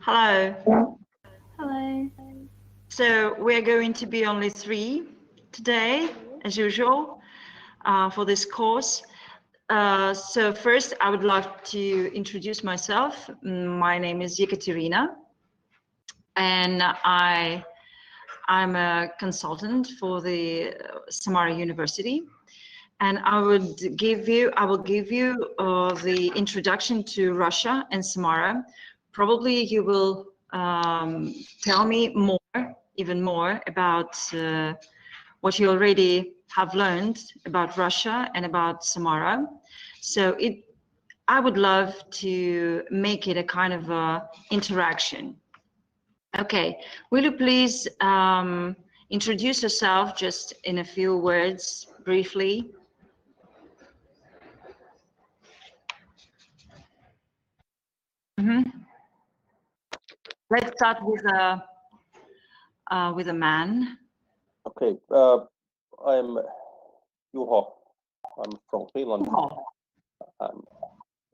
Hello. Hello. So we're going to be only three today, as usual, for this course. So first, I would like to introduce myself. My name is Ekaterina, and I'm a consultant for the Samarra University. And I will give you the introduction to Russia and Samarra. Probably you will tell me even more about what you already have learned about Russia and about Samarra. So I would love to make it a kind of interaction. Okay, will you please introduce yourself just in a few words, briefly? Let's start with a man. Okay, I'm Juho. I'm from Finland.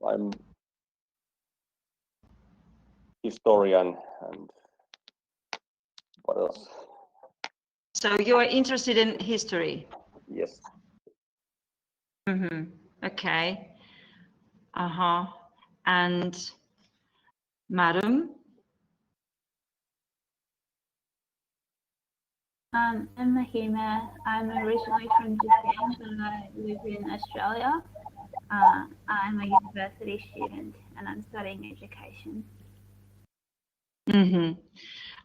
I'm historian and what else? So you are interested in history? Yes. Okay. And madam? I'm Mahima. I'm originally from Japan, but I live in Australia. I'm a university student and I'm studying education.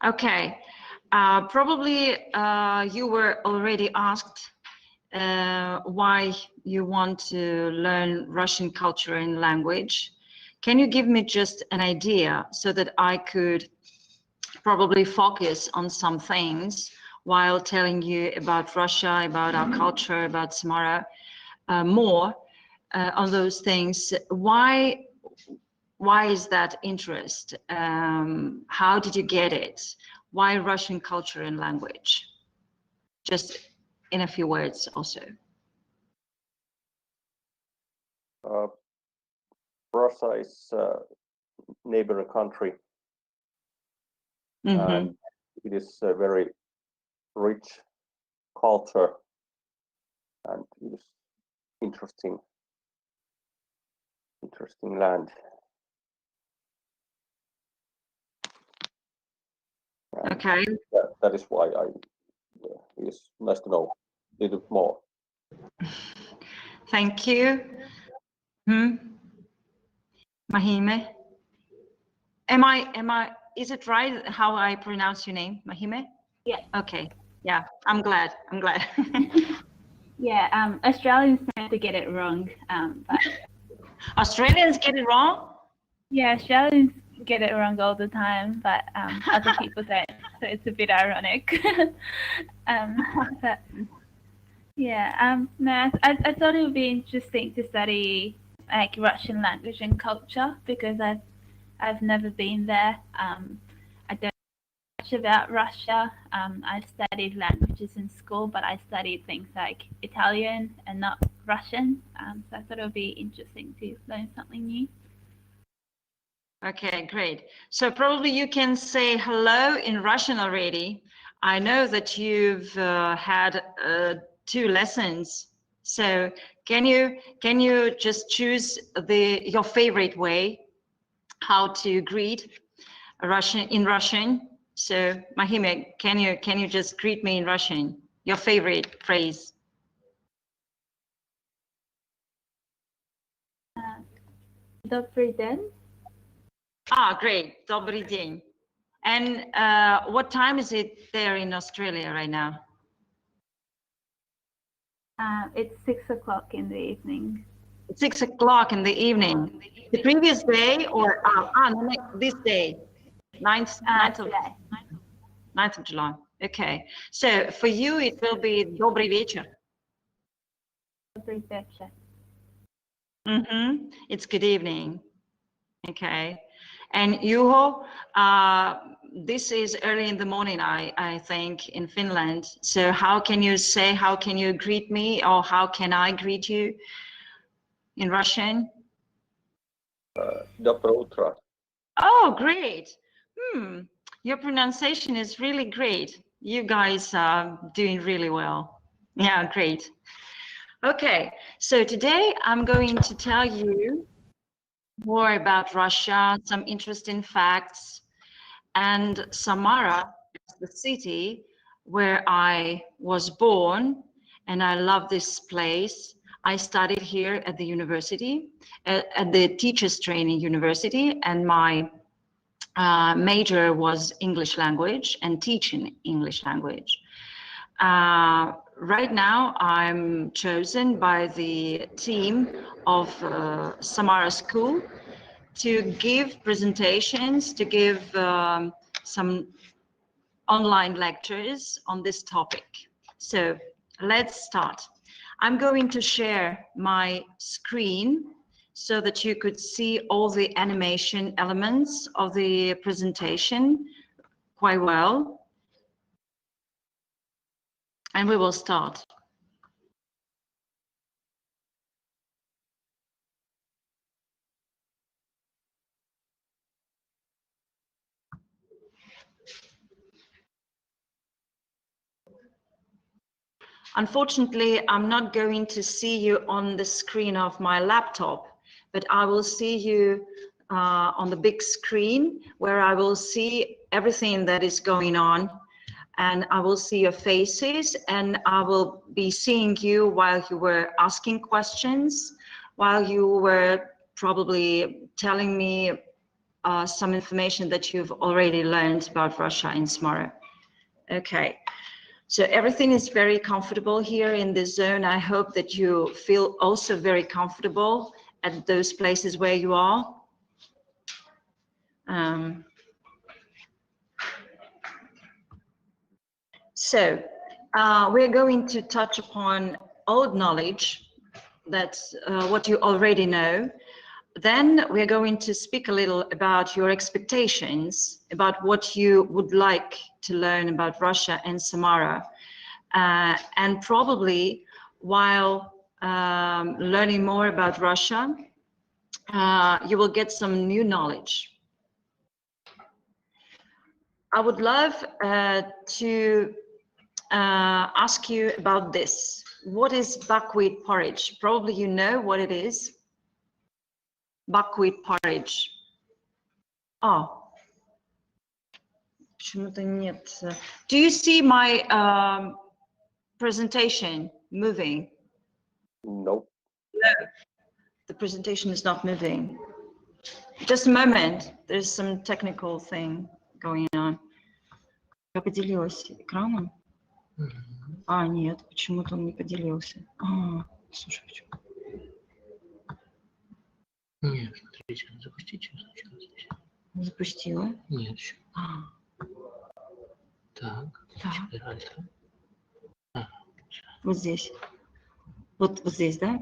Okay. Probably you were already asked why you want to learn Russian culture and language. Can you give me just an idea so that I could probably focus on some things while telling you about Russia, about our culture, about Samarra, more on those things? Why is that interest? How did you get it? Why Russian culture and language? Just in a few words also. Russia is a neighboring country. And it is a very rich culture and it is interesting land. And okay. That is why it is nice to know a little bit more. Thank you. Mahime. Is it right how I pronounce your name, Mahime? Yeah. Okay. Yeah, I'm glad. Yeah, Australians tend to get it wrong. But Australians get it wrong? yeah, Australians get it wrong all the time, but other people don't. So it's a bit ironic. But yeah, no, I thought it would be interesting to study like Russian language and culture because I've never been there. I don't know much about Russia. I've studied languages in school, but I studied things like Italian and not Russian. So I thought it would be interesting to learn something new. Okay, great. So probably you can say hello in Russian already. I know that you've had 2 lessons. So can you just choose your favorite way how to greet in Russian? So Mahime, can you just greet me in Russian? Your favorite phrase. Добрый день. Great. Добрый день. And what time is it there in Australia right now? It's 6 o'clock in the evening. 6 o'clock in the evening. The previous day or this day? 9th of July. Okay. So for you it will be Добрый вечер. Добрый вечер. It's good evening. Okay. And Juho, this is early in the morning, I think, in Finland. So how can you greet me, or how can I greet you in Russian? Доброе утро. Oh, great. Your pronunciation is really great. You guys are doing really well. Yeah, great. Okay, so today I'm going to tell you more about Russia, some interesting facts, and Samarra, the city where I was born, and I love this place. I studied here at the university, at the Teachers Training University, and my major was English language and teaching English language. Right now, I'm chosen by the team of Samarra School to give presentations, to give some online lectures on this topic. So let's start. I'm going to share my screen so that you could see all the animation elements of the presentation quite well. And we will start. Unfortunately, I'm not going to see you on the screen of my laptop, but I will see you on the big screen where I will see everything that is going on, and I will see your faces, and I will be seeing you while you were asking questions, while you were probably telling me some information that you've already learned about Russia in Samarra. Okay. So everything is very comfortable here in this zone. I hope that you feel also very comfortable at those places where you are. So we're going to touch upon old knowledge, that's what you already know. Then we're going to speak a little about your expectations, about what you would like to learn about Russia and Samarra. And probably while learning more about Russia, you will get some new knowledge. I would love to ask you about this. What is buckwheat porridge? Probably you know what it is. Buckwheat porridge. Oh, почему-то нет. Do you see my presentation moving? Nope. No, the presentation is not moving. Just a moment. There's some technical thing going on. Я поделилась экраном. А, нет, почему-то он не поделился. Слушай, почему? Нет, смотрите, запустите сначала здесь. Запустила? Нет, еще. Так. Вот здесь. Вот здесь, да?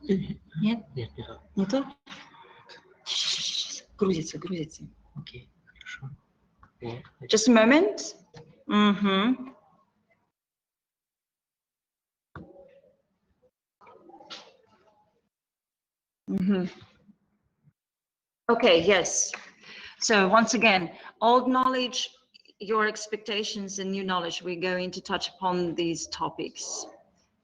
Нет? Нет, не то. Не то? Грузится. Окей, хорошо. Вот. Just a moment. Okay, yes. So once again, old knowledge, your expectations, and new knowledge, we're going to touch upon these topics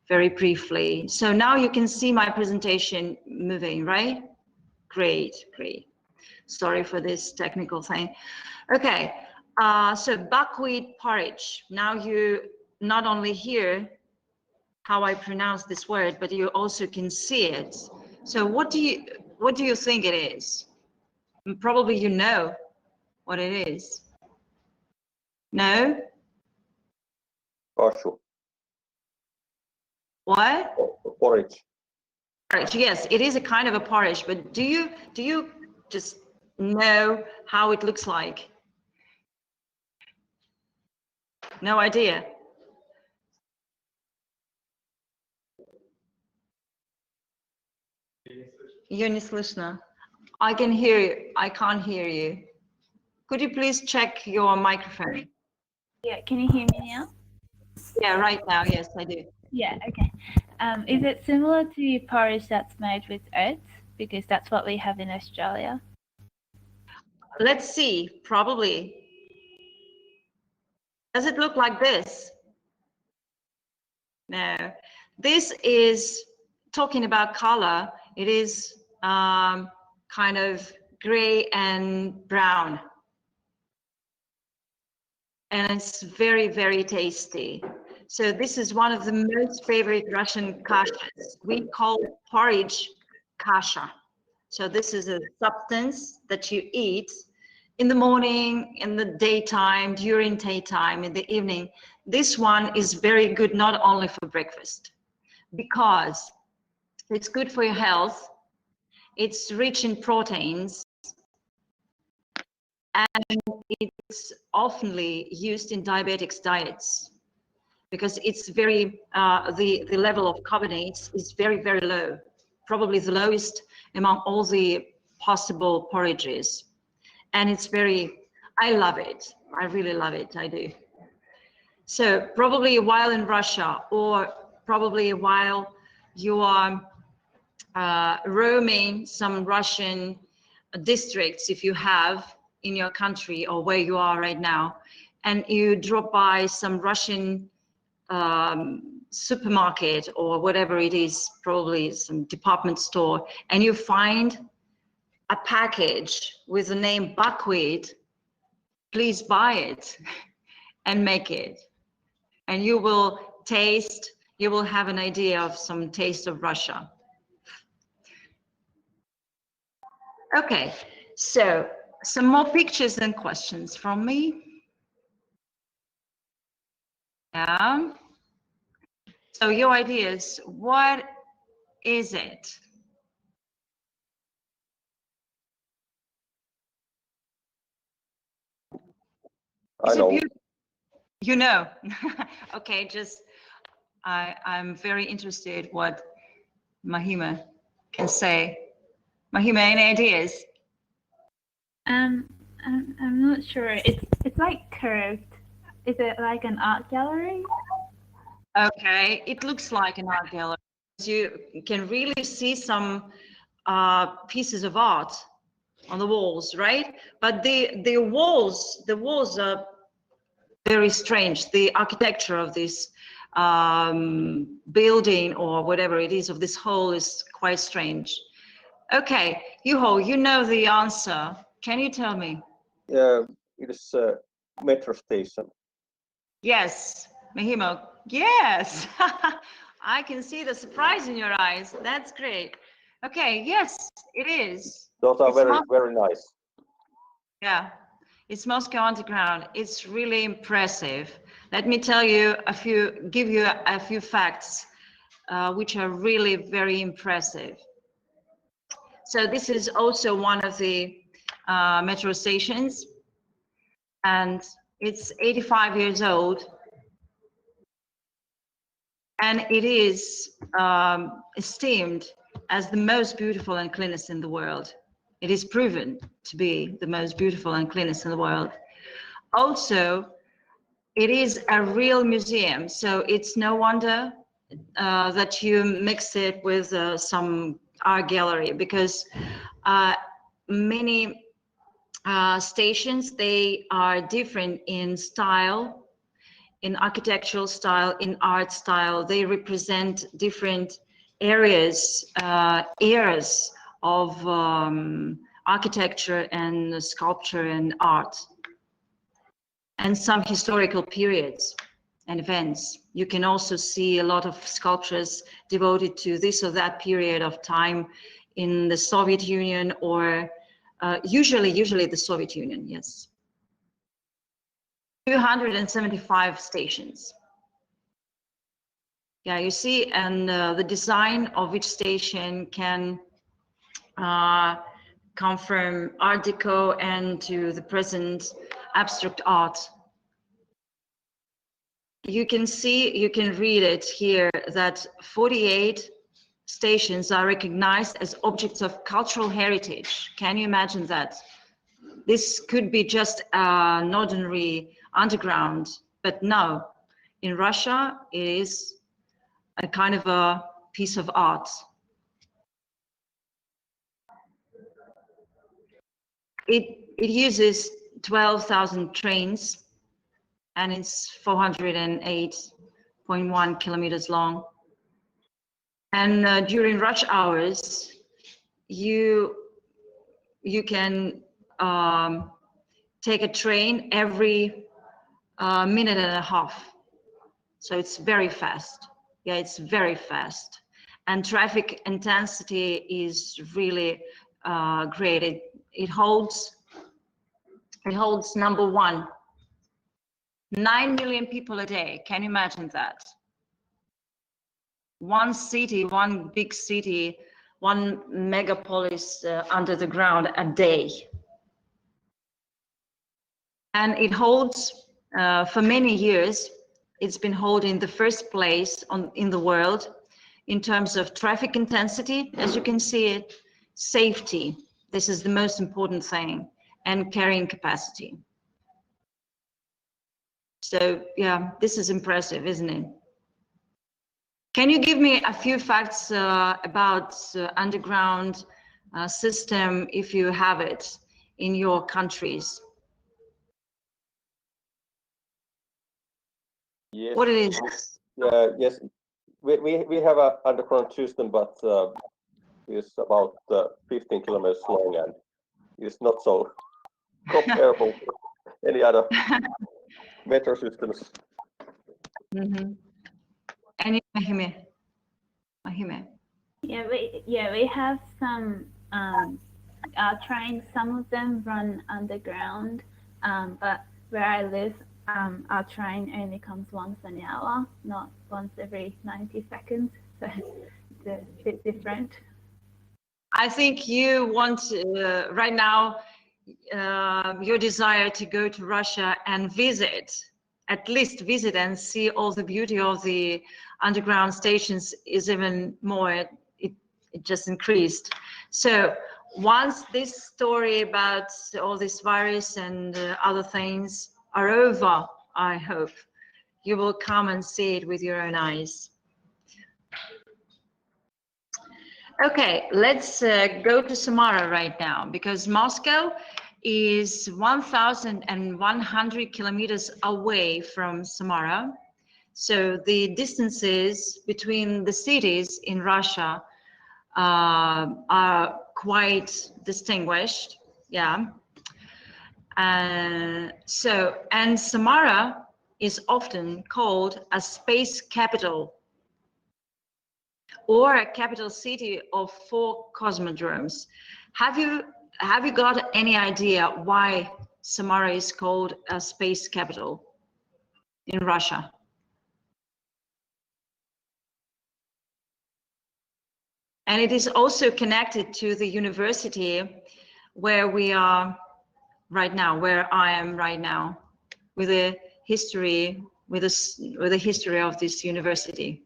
very briefly. So now you can see my presentation moving, right? Great. Sorry for this technical thing. Okay, so buckwheat porridge. Now you not only hear how I pronounce this word, but you also can see it. So what do you think it is? Probably you know what it is. No? Kashu. What? Porridge. Porridge. Yes, it is a kind of a porridge, but do you just know how it looks like? No idea. You're не слышно. I can hear you. I can't hear you. Could you please check your microphone? Yeah, can you hear me now? Yeah, right now. Yes, I do. Yeah, okay. Is it similar to porridge that's made with oats? Because that's what we have in Australia. let's see, probably. Does it look like this? No. This is talking about color. It is kind of gray and brown. And it's very, very tasty. So this is one of the most favorite Russian kashas. We call porridge kasha. So this is a substance that you eat in the morning, in the daytime, during daytime, in the evening. This one is very good not only for breakfast, because it's good for your health. It's rich in proteins, and it's oftenly used in diabetics' diets because it's very, the level of carbonates is very, very low, probably the lowest among all the possible porridges. And it's very, I love it. I really love it, I do. So probably while in Russia, or probably while you are roaming some Russian districts, if you have in your country or where you are right now, and you drop by some Russian supermarket or whatever it is, probably some department store, and you find a package with the name buckwheat, please buy it and make it. And you will taste, you will have an idea of some taste of Russia. Okay, so some more pictures and questions from me. Yeah. So your ideas, what is it? I know. You know. Okay, just I'm very interested what Mahima can say. Mahima, any ideas? I'm not sure. It's like curved. Is it like an art gallery? Okay, it looks like an art gallery. You can really see some pieces of art on the walls, right? But the walls are very strange. The architecture of this building or whatever it is of this hall is quite strange. Okay, Juho, you know the answer. Can you tell me? It is a metro station. Yes, Mahimo. Yes, I can see the surprise in your eyes. That's great. Okay, yes, it is. Those are It's very nice. Yeah, it's Moscow Underground. It's really impressive. Let me tell you give you a few facts, which are really very impressive. So this is also one of the metro stations, and it's 85 years old. And it is esteemed as the most beautiful and cleanest in the world. It is proven to be the most beautiful and cleanest in the world. Also, it is a real museum, so it's no wonder that you mix it with some art gallery, because many stations, they are different in style, in architectural style, in art style. They represent different eras of architecture and sculpture and art, and some historical periods and events. You can also see a lot of sculptures devoted to this or that period of time in the Soviet Union, or usually the Soviet Union, yes. 275 stations. Yeah, you see, and the design of each station can come from Art Deco and to the present abstract art. You can see, you can read it here, that 48 stations are recognized as objects of cultural heritage. Can you imagine that? This could be just an ordinary underground, but no, in Russia, it is a kind of a piece of art. It uses 12,000 trains, and it's 408.1 kilometers long. And during rush hours, you can take a train every minute and a half. So it's very fast. Yeah, it's very fast. And traffic intensity is really great. It holds number one. 9 million people a day. Can you imagine that? One city, one big city, one megapolis under the ground a day. And it holds, for many years, it's been holding the first place in the world in terms of traffic intensity, as you can see it, safety, this is the most important thing, and carrying capacity. So yeah, this is impressive, isn't it? Can you give me a few facts about underground system, if you have it, in your countries? Yes. What it is? Yes, we have an underground system, but it's about 15 kilometers long, and it's not so comparable to any other metro systems. Mm-hmm. And Mahime. Yeah, we have some trains. Some of them run underground, but where I live, our train only comes once an hour, not once every 90 seconds. So it's a bit different. I think you want right now your desire to go to Russia and at least visit and see all the beauty of the underground stations is even more, it just increased. So once this story about all this virus and other things are over, I hope you will come and see it with your own eyes. Okay, let's go to Samarra right now, because Moscow is 1,100 kilometers away from Samarra. So the distances between the cities in Russia are quite distinguished. Yeah. And Samarra is often called a space capital, or a capital city of 4 cosmodromes. Have you got any idea why Samarra is called a space capital in Russia? And it is also connected to the university where we are right now, where I am right now, with the history, with the history of this university.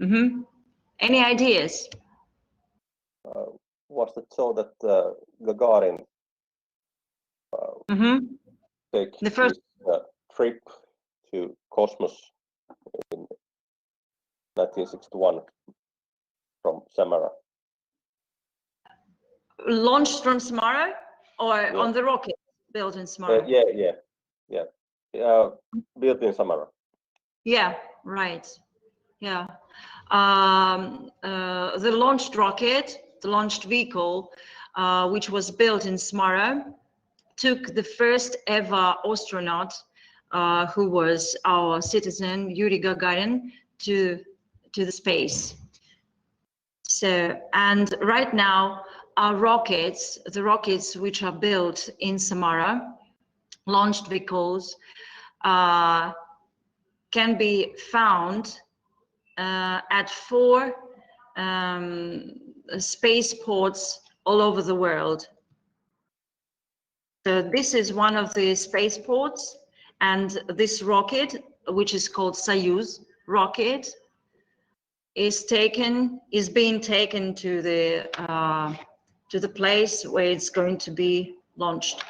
Mm-hmm. Any ideas? Was it so that Gagarin take the first his trip to cosmos in 1961 from Samarra? Launched from Samarra, or Yeah. on the rocket built in Samarra? Yeah. Built in Samarra. Yeah, right. Yeah. The launched rocket, the launched vehicle, which was built in Samarra, took the first ever astronaut, who was our citizen, Yuri Gagarin, to the space. So, and right now, our rockets, the rockets which are built in Samarra, launched vehicles, can be found at 4 spaceports all over the world. So this is one of the spaceports, and this rocket, which is called Soyuz rocket, is being taken to the place where it's going to be launched.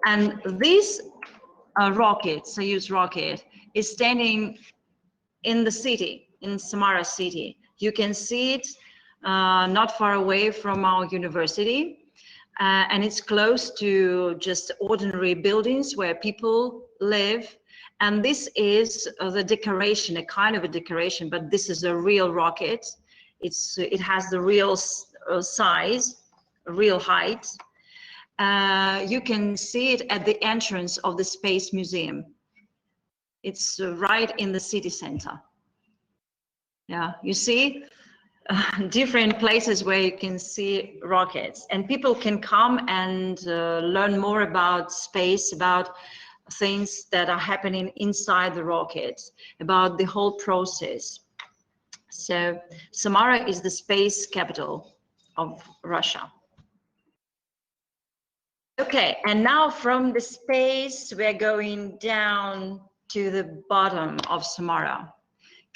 And this rocket, Soyuz rocket, is standing in the city, in Samarra city. You can see it not far away from our university. and it's close to just ordinary buildings where people live. And this is the decoration, a kind of a decoration, but this is a real rocket. It has the real size, real height. You can see it at the entrance of the Space Museum. It's right in the city center. Yeah, you see different places where you can see rockets, and people can come and learn more about space, about things that are happening inside the rockets, about the whole process. So Samarra is the space capital of Russia. Okay, and now from the space, we're going down to the bottom of Samarra.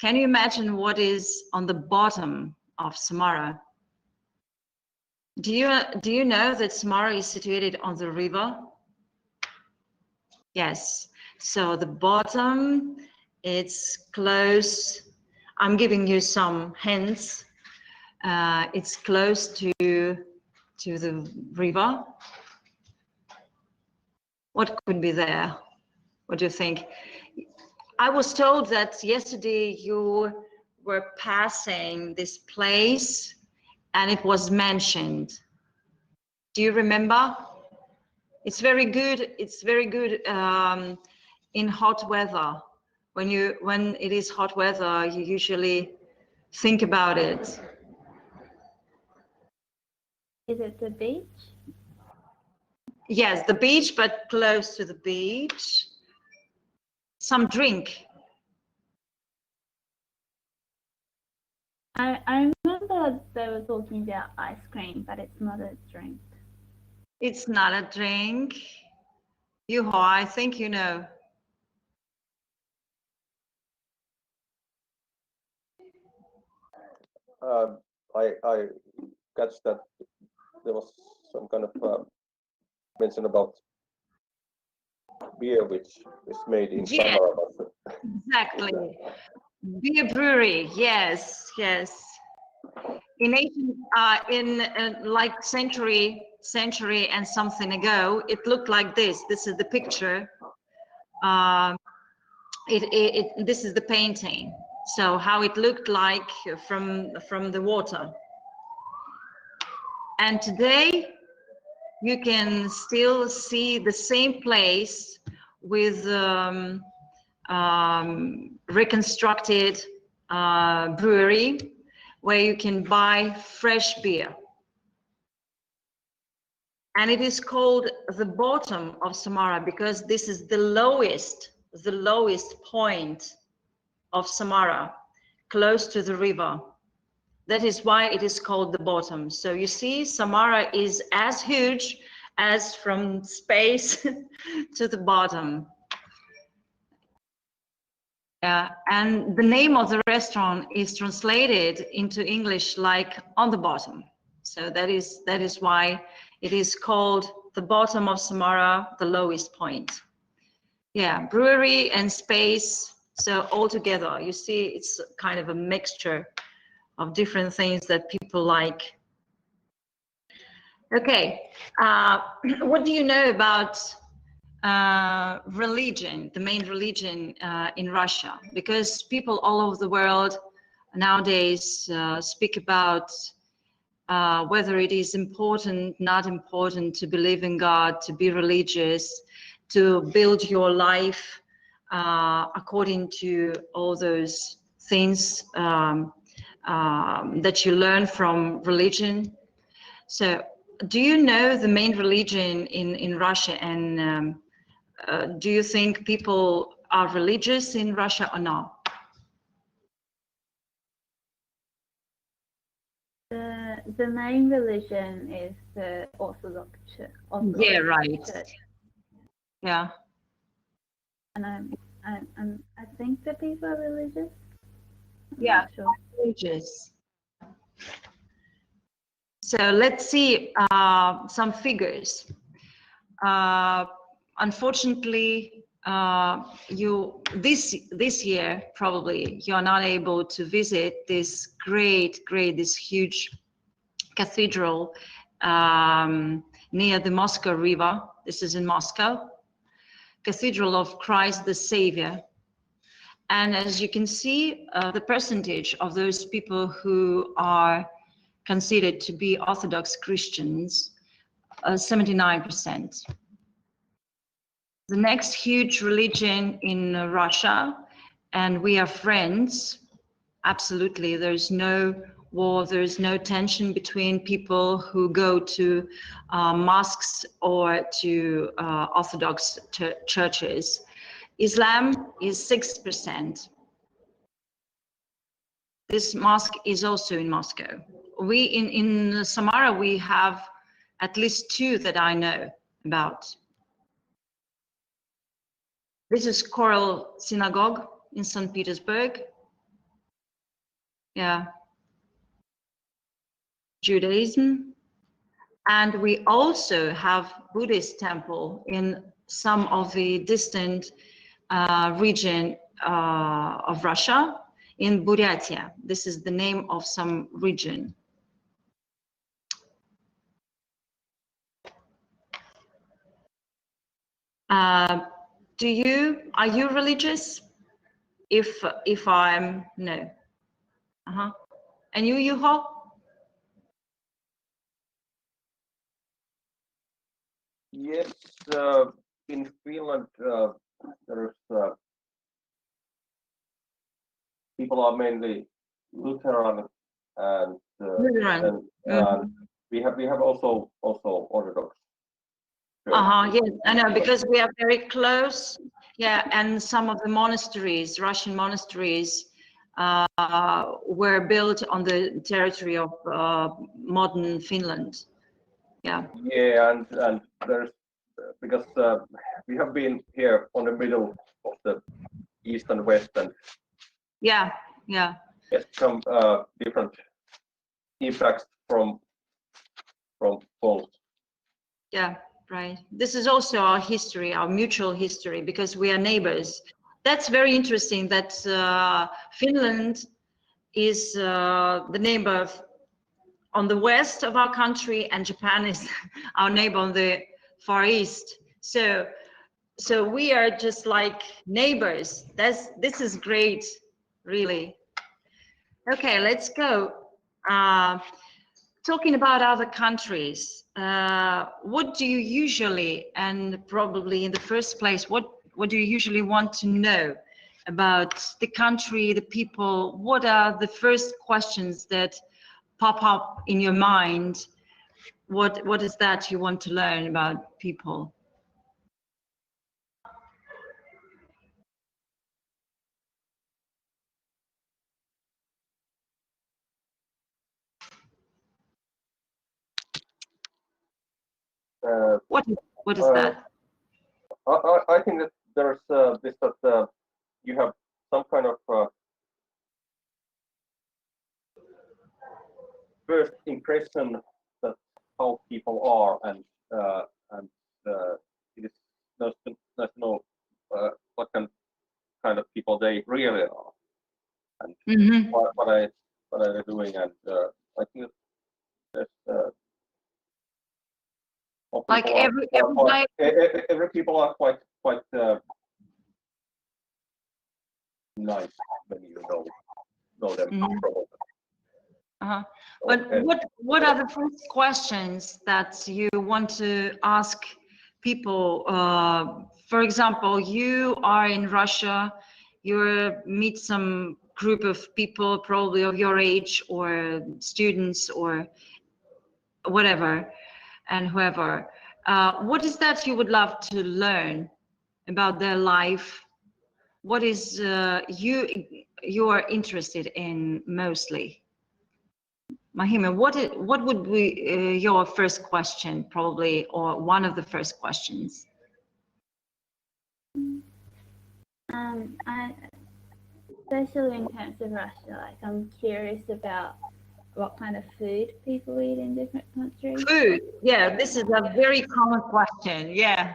Can you imagine what is on the bottom of Samarra? Do you know that Samarra is situated on the river? Yes. So the bottom, it's close. I'm giving you some hints. It's close to the river. What could be there? What do you think? I was told that yesterday you were passing this place and it was mentioned. Do you remember? It's very good. It's very good in hot weather. When it is hot weather, you usually think about it. Is it the beach? Yes, the beach, but close to the beach. Some drink. I remember they were talking about ice cream, but it's not a drink. It's not a drink. Yuho, I think you know. I catch that there was some kind of mention about beer which is made in Samarra. Exactly. Beer brewery, yes, yes. In ancient, like century and something ago, it looked like this. This is the picture. This is the painting. So how it looked like from the water. And today you can still see the same place with reconstructed brewery where you can buy fresh beer. And it is called the bottom of Samarra because this is the lowest point of Samarra, close to the river. That is why it is called the bottom. So you see, Samarra is as huge as from space to the bottom. And the name of the restaurant is translated into English like on the bottom. So that is why it is called the bottom of Samarra, the lowest point. Yeah, brewery and space. So all together, you see, it's kind of a mixture of different things that people like. Okay, what do you know about religion, the main religion in Russia? Because people all over the world nowadays speak about whether it is important, not important to believe in God, to be religious, to build your life according to all those things that you learn from religion. So do you know the main religion in Russia, and do you think people are religious in Russia or not? The main religion is the Orthodox Church. Yeah, right. Church. Yeah. And I think the people are religious. Yeah, sure. Religious. So let's see some figures. Unfortunately, this year probably you're not able to visit this this huge cathedral near the Moscow River. This is in Moscow. Cathedral of Christ the Savior. And as you can see, the percentage of those people who are considered to be Orthodox Christians, 79%. The next huge religion in Russia, and we are friends, absolutely. There's no war, there's no tension between people who go to mosques or to Orthodox churches. Islam is 6%. This mosque is also in Moscow. We in Samarra, we have at least 2 that I know about. This is Choral Synagogue in St. Petersburg. Yeah. Judaism. And we also have Buddhist temple in some of the distant region of Russia, in Buryatia. This is the name of some region. Are you religious? If I'm, no. And you, Juho? Yes, in Finland, there's people are mainly Lutheran, and we have also Orthodox. Yes, I know, because we are very close. Yeah, and some of the monasteries, Russian monasteries, were built on the territory of modern Finland. Yeah. Yeah, and there's because we have been here on the middle of the east and west, and yeah, there's some different impacts from both. Yeah, right. This is also our history, our mutual history, because we are neighbors. That's very interesting that Finland is the neighbor on the west of our country, and Japan is our neighbor on the far east. So we are just like neighbors. This is great, really. Okay, let's go. Talking about other countries, what do you usually, and probably in the first place, what do you usually want to know about the country, the people? What are the first questions that pop up in your mind? What is that you want to learn about people? What is that? I think that there's this that you have some kind of first impression that how people are, and it is nice to know what kind of people they really are, and what are they doing, and I think there's like every people are quite nice when you know them. Probably. But what are the first questions that you want to ask people? For example, you are in Russia, you meet some group of people probably of your age, or students, or whatever, and whoever. What is that you would love to learn about their life? What is you are interested in mostly? Mahima, what would be your first question, probably, or one of the first questions? Especially in terms of Russia, like I'm curious about what kind of food people eat in different countries. Food, yeah, this is a very common question. Yeah.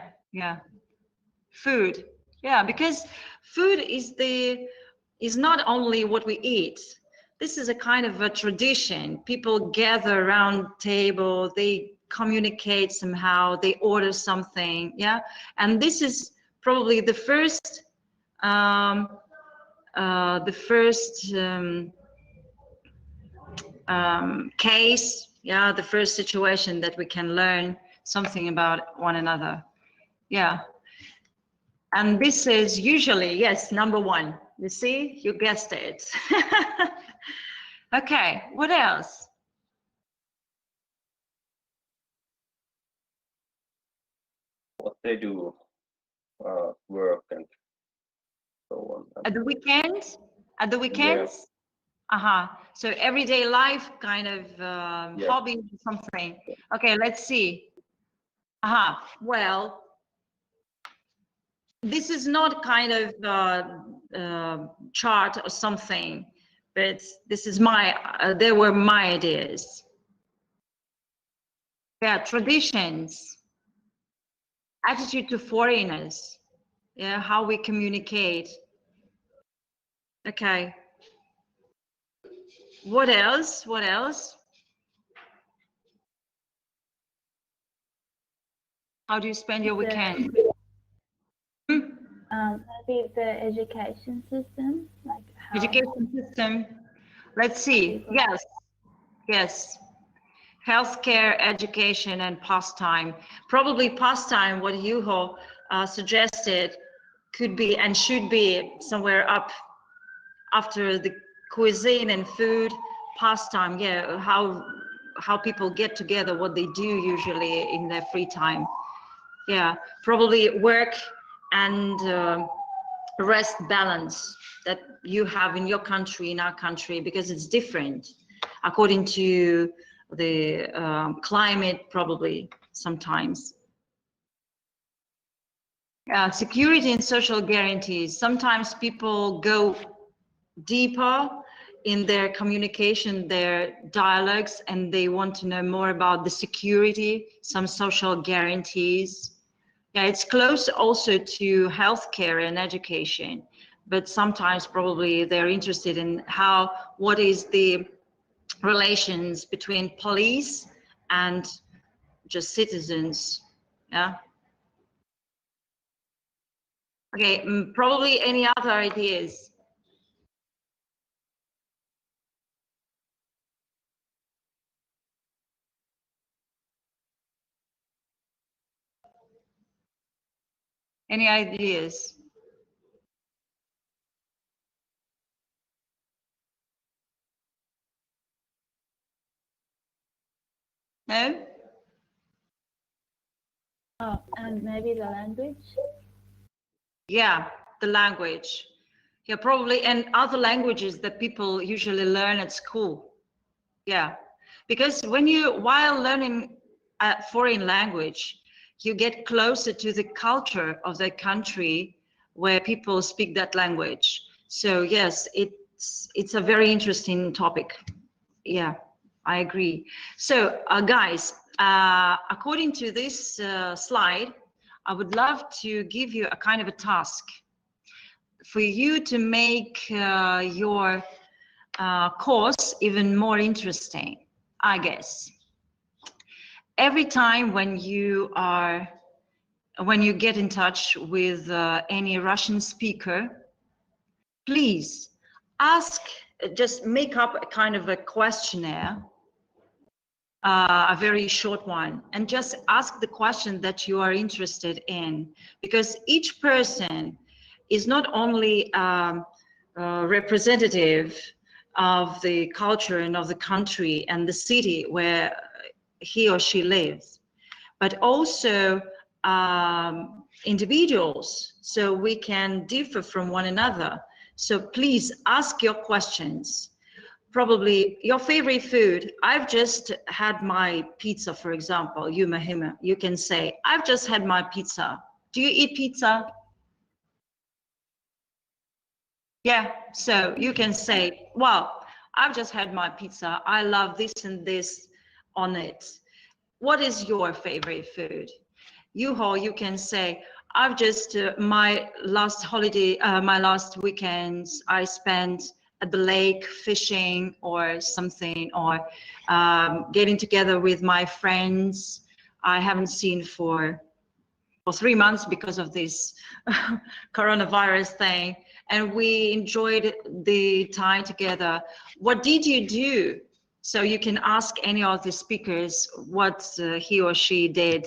Food, yeah, because food is not only what we eat. This is a kind of a tradition. People gather around table, they communicate somehow. They order something, yeah. And this is probably the first case, yeah, the first situation that we can learn something about one another, yeah. And this is usually, yes, number one. You see, you guessed it. Okay, what else? What they do, work and so on. At the weekends? At the weekends? Yeah. So everyday life kind of Yeah. hobby or something. Okay, let's see. Well, this is not kind of chart or something, but this is my, they were my ideas. Yeah, traditions, attitude to foreigners, yeah, how we communicate. Okay. What else? What else? How do you spend your weekend? Maybe the education system, like how Education system. Let's see. Yes. Yes. Healthcare, education, and pastime. Probably pastime, what Juho suggested, could be and should be somewhere up after the cuisine and food. Pastime, yeah, how people get together, what they do usually in their free time. Yeah, probably work and rest balance that you have in your country, in our country, because it's different according to the climate, probably sometimes. Security and social guarantees. Sometimes people go deeper in their communication, their dialogues, and they want to know more about the security, some social guarantees. Yeah, it's close also to healthcare and education, but sometimes probably they're interested in what is the relations between police and just citizens, yeah. Okay, probably any other ideas? Any ideas? No? Oh, and maybe the language. Yeah, the language. Yeah, probably, and other languages that people usually learn at school. Yeah, because while learning a foreign language, you get closer to the culture of the country where people speak that language. So yes, it's a very interesting topic. Yeah, I agree. So guys, according to this slide, I would love to give you a kind of a task for you to make your course even more interesting, I guess. Every time when you get in touch with any Russian speaker, please just make up a kind of a questionnaire, a very short one, and just ask the question that you are interested in, because each person is not only representative of the culture and of the country and the city where he or she lives, but also individuals, so we can differ from one another. So please ask your questions. Probably your favorite food. I've just had my pizza, for example. You can say, I've just had my pizza. Do you eat pizza? Yeah, so you can say, well, I've just had my pizza. I love this and this on it. What is your favorite food? You can say, I've just, my last holiday, my last weekends, I spent at the lake fishing or something, or getting together with my friends I haven't seen for 3 months because of this coronavirus thing, and we enjoyed the time together. What did you do? So you can ask any of the speakers what he or she did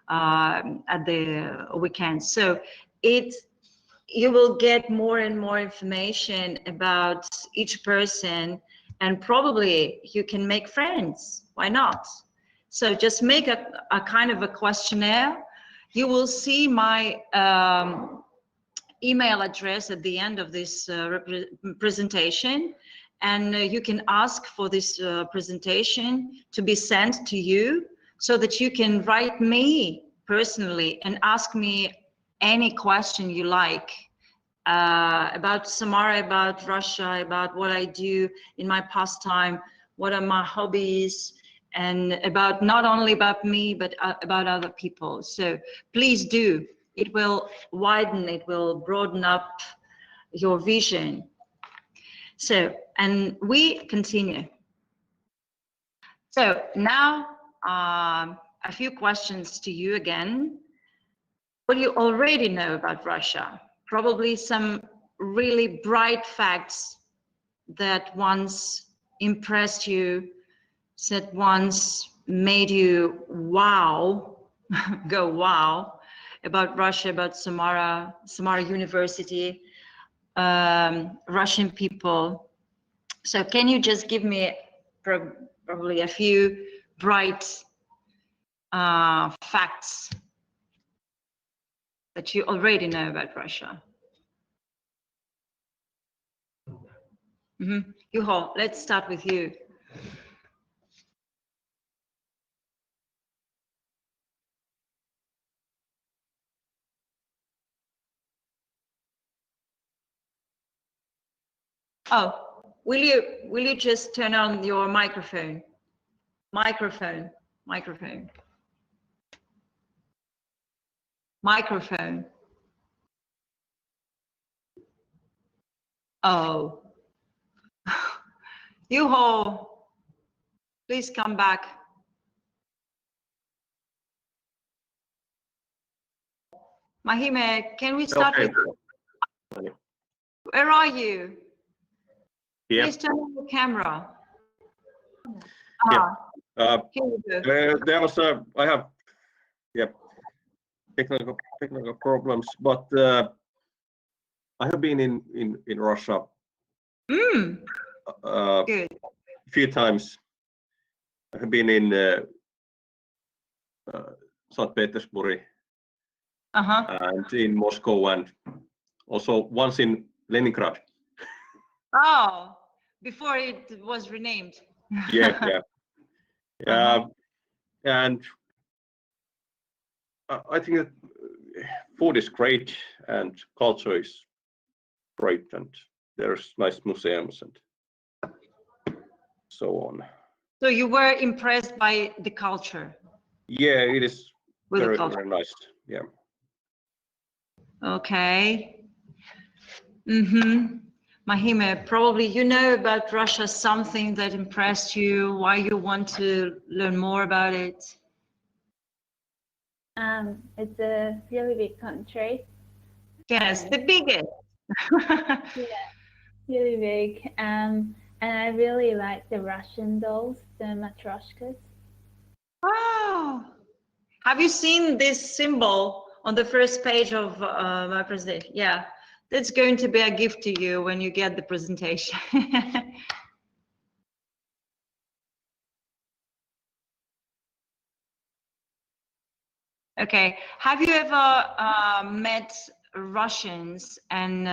at the weekend. So you will get more and more information about each person, and probably you can make friends. Why not? So just make a kind of a questionnaire. You will see my email address at the end of this presentation, and you can ask for this presentation to be sent to you so that you can write me personally and ask me any question you like about Samarra, about Russia, about what I do in my pastime, what are my hobbies, and about not only about me, but about other people. So please do. It will widen, it will broaden up your vision. So, and we continue. So now a few questions to you again. What do you already know about Russia? Probably some really bright facts that once impressed you, that once made you wow, go wow, about Russia, about Samarra University, Russian people. So can you just give me probably a few bright facts that you already know about Russia? Juho, let's start with you. Oh, will you just turn on your microphone? Microphone. Oh. Juho, please come back. Mahime, can we start with you? Where are you? Yeah. Please turn on your camera. Yeah. Here we go. There was I have technical problems, but I have been in Russia Good. a few times. I have been in St. Petersburg and in Moscow, and also once in Leningrad. Oh, before it was renamed. Yeah. And I think that food is great and culture is great, and there's nice museums and so on. So you were impressed by the culture? Yeah, it is very nice. Yeah. Okay. Mahime, probably you know about Russia something that impressed you, why you want to learn more about it? It's a really big country. Yes, the biggest. Yeah, really big. And I really like the Russian dolls, the matryoshkas. Oh, have you seen this symbol on the first page of my presentation? Yeah, that's going to be a gift to you when you get the presentation. Okay, have you ever met Russians, and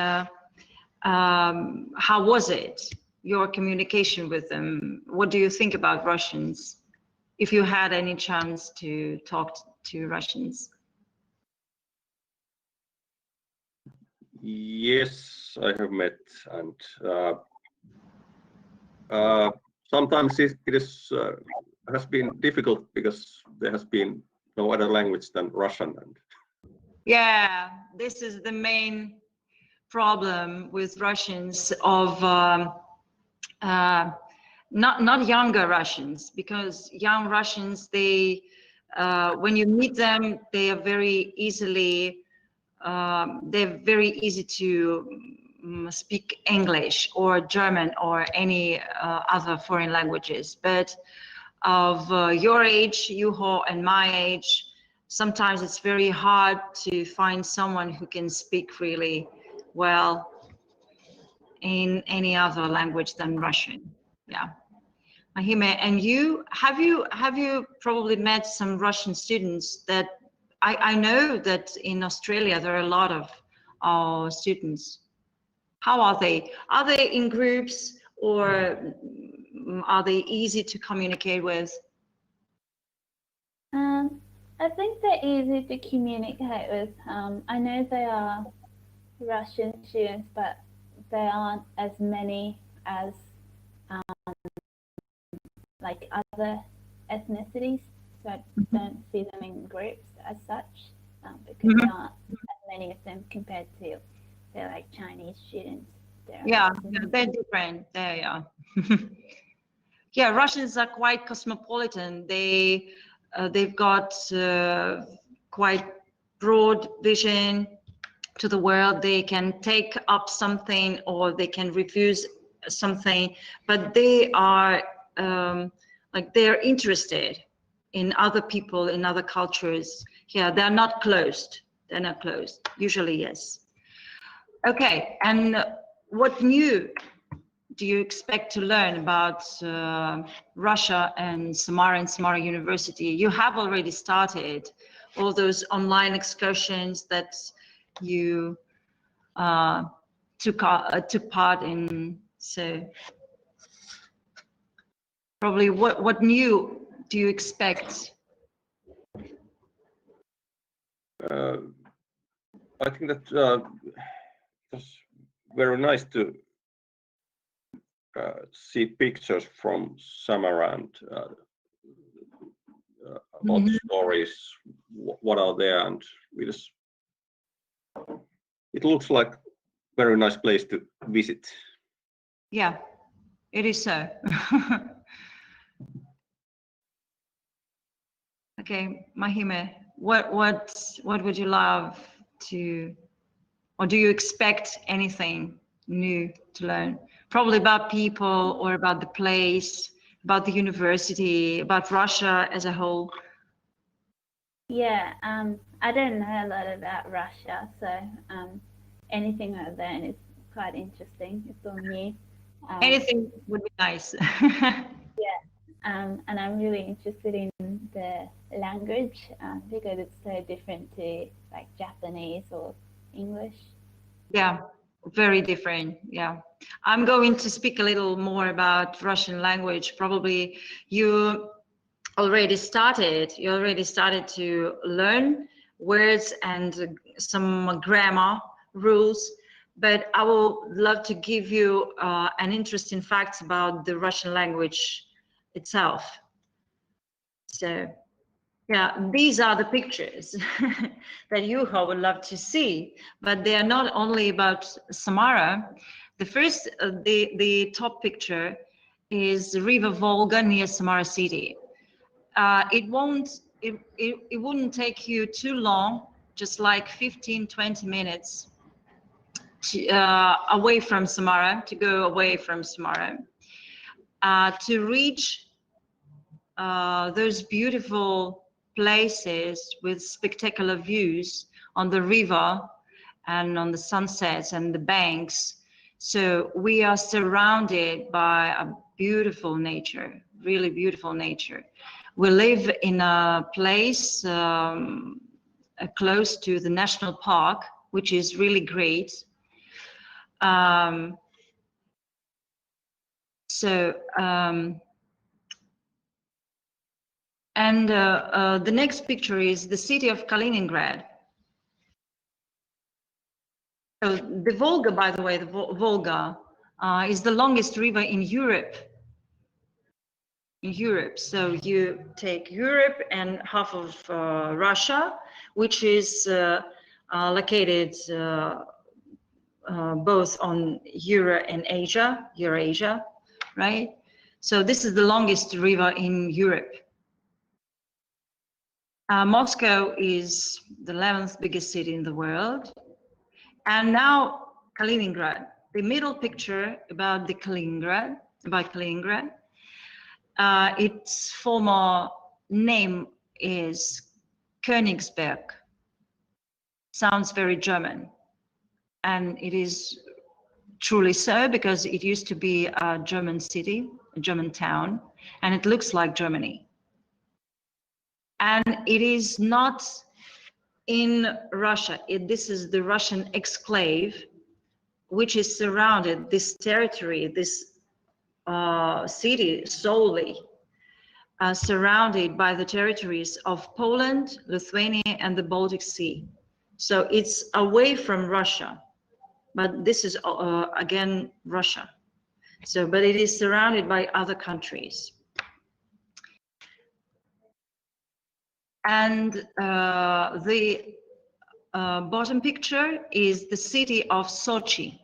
how was it, your communication with them? What do you think about Russians, if you had any chance to talk to Russians? Yes, I have met, and sometimes it has been difficult because there has been no other language than Russian. And yeah, this is the main problem with Russians, of not younger Russians, because young Russians, they when you meet them, they are very easily they're very easy to speak English or German or any other foreign languages. But of your age, Yuho, and my age, sometimes it's very hard to find someone who can speak really well in any other language than Russian. Yeah. Mahime, and you have you probably met some Russian students that I know that in Australia there are a lot of students. How are they? Are they in groups, or are they easy to communicate with? I think they're easy to communicate with. I know they are Russian students, but they aren't as many as like other ethnicities. So I don't see them in groups as such, because there aren't as many of them compared to, say, like Chinese students. Yeah, they're different. There, yeah. Yeah, Russians are quite cosmopolitan. They've got quite broad vision to the world. They can take up something or they can refuse something, but they are like they're interested in other people, in other cultures. Yeah, they're not closed. They're not closed. Usually, yes. Okay, and what new do you expect to learn about Russia and Samarra University? You have already started all those online excursions that you took part in. So probably what new do you expect? I think that it was very nice to see pictures from Samarra and about the stories, what are there, and it looks like a very nice place to visit. Yeah, it is so. Okay, Mahime, what would you love to, or do you expect anything new to learn? Probably about people or about the place, about the university, about Russia as a whole. Yeah, I don't know a lot about Russia, so anything I learn is quite interesting. It's all new. Anything would be nice. And I'm really interested in the language because it's so different to like Japanese or English. Yeah, very different. Yeah, I'm going to speak a little more about Russian language. Probably you already started to learn words and some grammar rules, but I would love to give you an interesting fact about the Russian language itself. So yeah, these are the pictures that Yuho would love to see, but they are not only about Samarra. The first, the top picture is the River Volga near Samarra city. It wouldn't take you too long, just like 15-20 minutes to, away from Samarra, to go away from Samarra, to reach those beautiful places with spectacular views on the river and on the sunsets and the banks. So we are surrounded by a beautiful nature, really beautiful nature. We live in a place close to the national park, which is really great. And the next picture is the city of Kaliningrad. So the Volga, by the way, the Volga is the longest river in Europe. So you take Europe and half of Russia, which is located both on Eurasia, right? So this is the longest river in Europe. Moscow is the 11th biggest city in the world. And now Kaliningrad, the middle picture about Kaliningrad, its former name is Königsberg. Sounds very German. And it is truly so, because it used to be a German city, a German town, and it looks like Germany. And it is not in Russia. This is the Russian exclave, which is surrounded, this territory, this city solely surrounded by the territories of Poland, Lithuania, and the Baltic Sea. So it's away from Russia, but this is again Russia. So, but it is surrounded by other countries. And the bottom picture is the city of Sochi.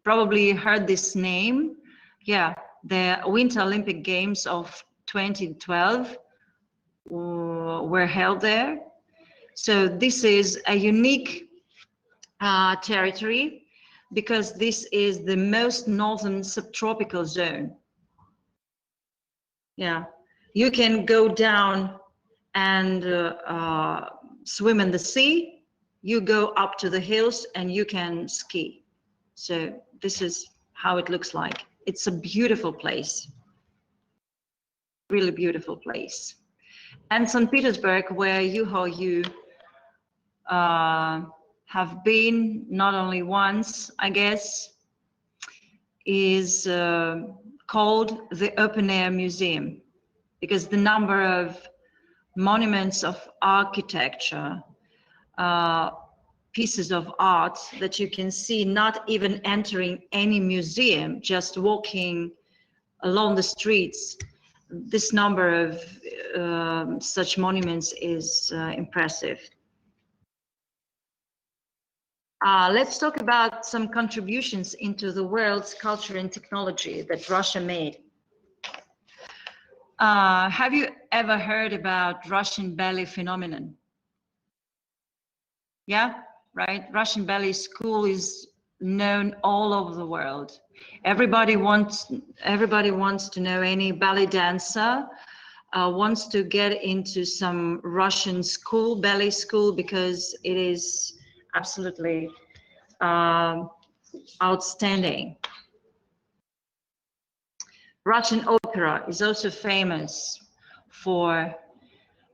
Probably heard this name. Yeah, the Winter Olympic Games of 2012 were held there. So this is a unique territory, because this is the most northern subtropical zone. Yeah, you can go down and swim in the sea. You go up to the hills and you can ski. So this is how it looks like. It's a beautiful place, really beautiful place. And St. Petersburg, where you have been not only once, I guess, is called the Open Air Museum, because the number of monuments of architecture, pieces of art that you can see, not even entering any museum, just walking along the streets, this number of such monuments is impressive. Let's talk about some contributions into the world's culture and technology that Russia made. Have you ever heard about Russian ballet phenomenon? Yeah, right. Russian ballet school is known all over the world. Everybody wants to know. Any ballet dancer wants to get into some Russian school, ballet school, because it is absolutely outstanding. Russian opera is also famous for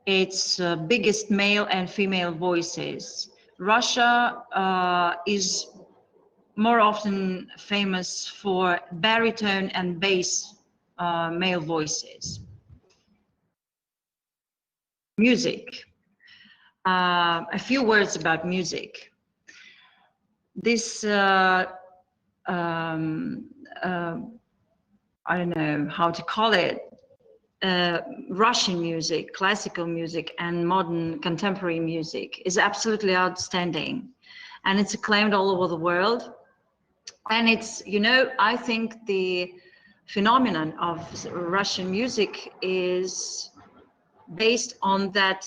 its biggest male and female voices. Russia is more often famous for baritone and bass male voices. Music. A few words about music. This I don't know how to call it, Russian music, classical music, and modern contemporary music is absolutely outstanding, and it's acclaimed all over the world. And it's, you know, I think the phenomenon of Russian music is based on that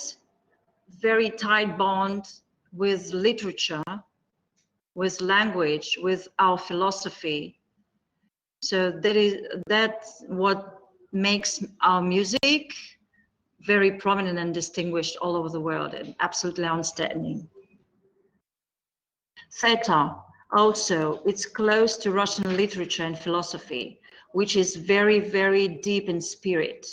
very tight bond with literature, with language, with our philosophy. So that's what makes our music very prominent and distinguished all over the world, and absolutely outstanding. Theater, also, it's close to Russian literature and philosophy, which is very, very deep in spirit.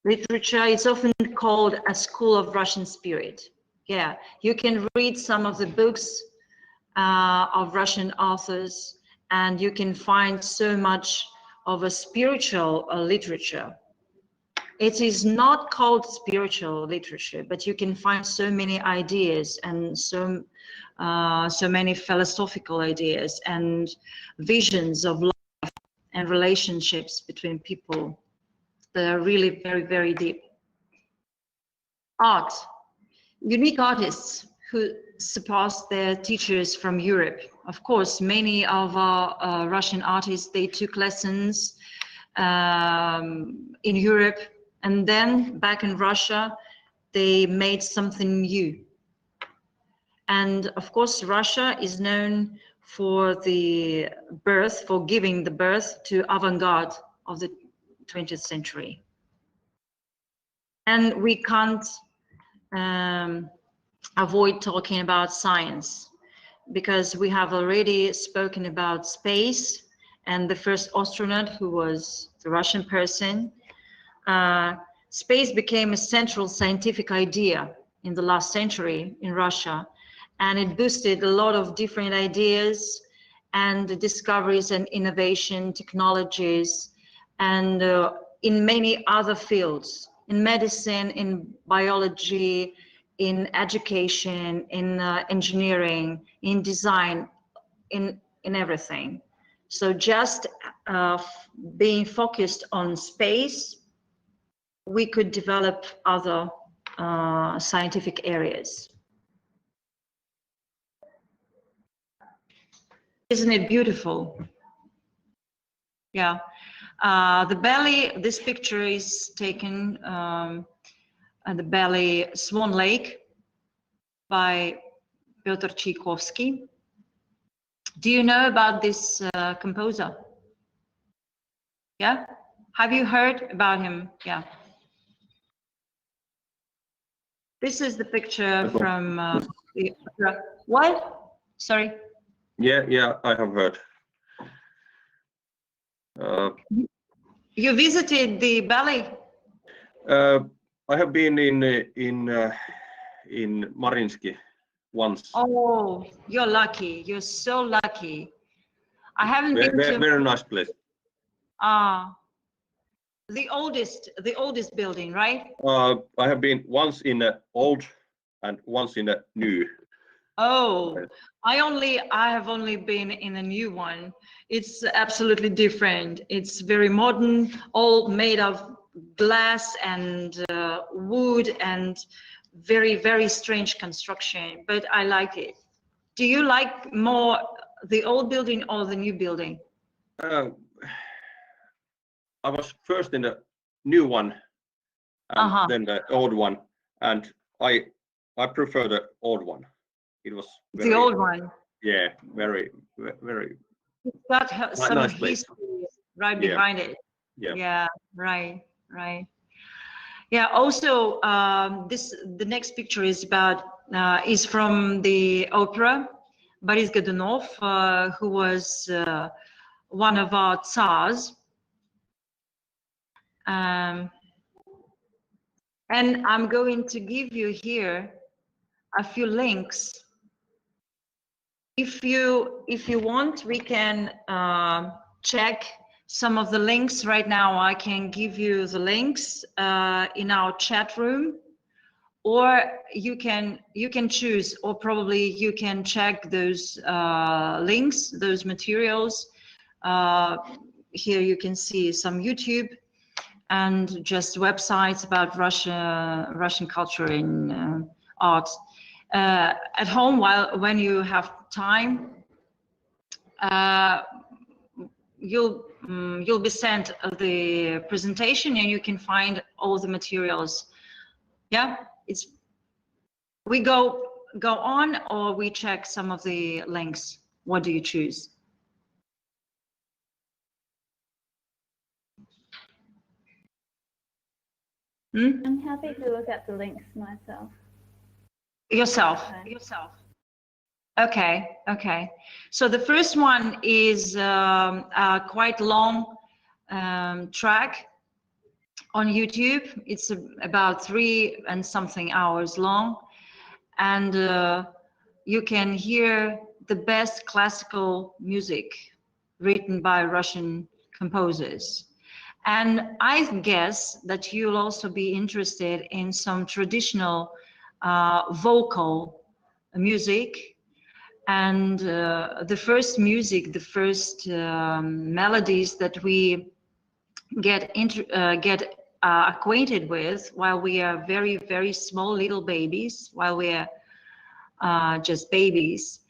Literature is often called a school of Russian spirit. Yeah, you can read some of the books of Russian authors, and you can find so much of a spiritual literature. It is not called spiritual literature, but you can find so many ideas and so many philosophical ideas and visions of life and relationships between people that are really very, very deep. Art. Unique artists who surpassed their teachers from Europe of course, many of our Russian artists, they took lessons in Europe, and then back in Russia, they made something new. And of course, Russia is known for the birth, for giving the birth to avant-garde of the 20th century. And we can't avoid talking about science, because we have already spoken about space and the first astronaut, who was the Russian person. Space became a central scientific idea in the last century in Russia, and it boosted a lot of different ideas and discoveries and innovation technologies, and in many other fields, in medicine, in biology, in education, in engineering, in design, in everything. So just being focused on space, we could develop other scientific areas. Isn't it beautiful? Yeah. The belly, this picture is taken at the belly Swan Lake by Piotr Tchaikovsky. Do you know about this composer? Yeah? Have you heard about him? Yeah. This is the picture from the opera. What? Sorry. Yeah, I have heard. You visited the ballet? I have been in Mariinsky once. Oh, you're lucky. You're so lucky. I haven't been to. Very nice place. The oldest building, right? I have been once in the old and once in the new. Oh, I have only been in a new one. It's absolutely different. It's very modern, all made of glass and wood, and very, very strange construction, but I like it. Do you like more the old building or the new building? I was first in the new one and then the old one, and I prefer the old one. It was very, the old one. Yeah, very. It's got some nice history right behind it. Yeah. Yeah. Right. Yeah. Also, the next picture is from the opera Boris Godunov, who was one of our Tsars. And I'm going to give you here a few links. If you want, we can check some of the links right now. I can give you the links in our chat room, or you can choose, or probably you can check those links, those materials. Here you can see some YouTube and just websites about Russian culture and art. At home, when you have time, you'll be sent the presentation, and you can find all the materials. Yeah, we go on, or we check some of the links. What do you choose? I'm happy to look at the links myself. Yourself. Okay. So the first one is a quite long track on YouTube. It's about 3 and something hours long, and you can hear the best classical music written by Russian composers. And I guess that you'll also be interested in some traditional vocal music, and the first melodies that we get acquainted with while we are very, very small little babies, while we are just babies.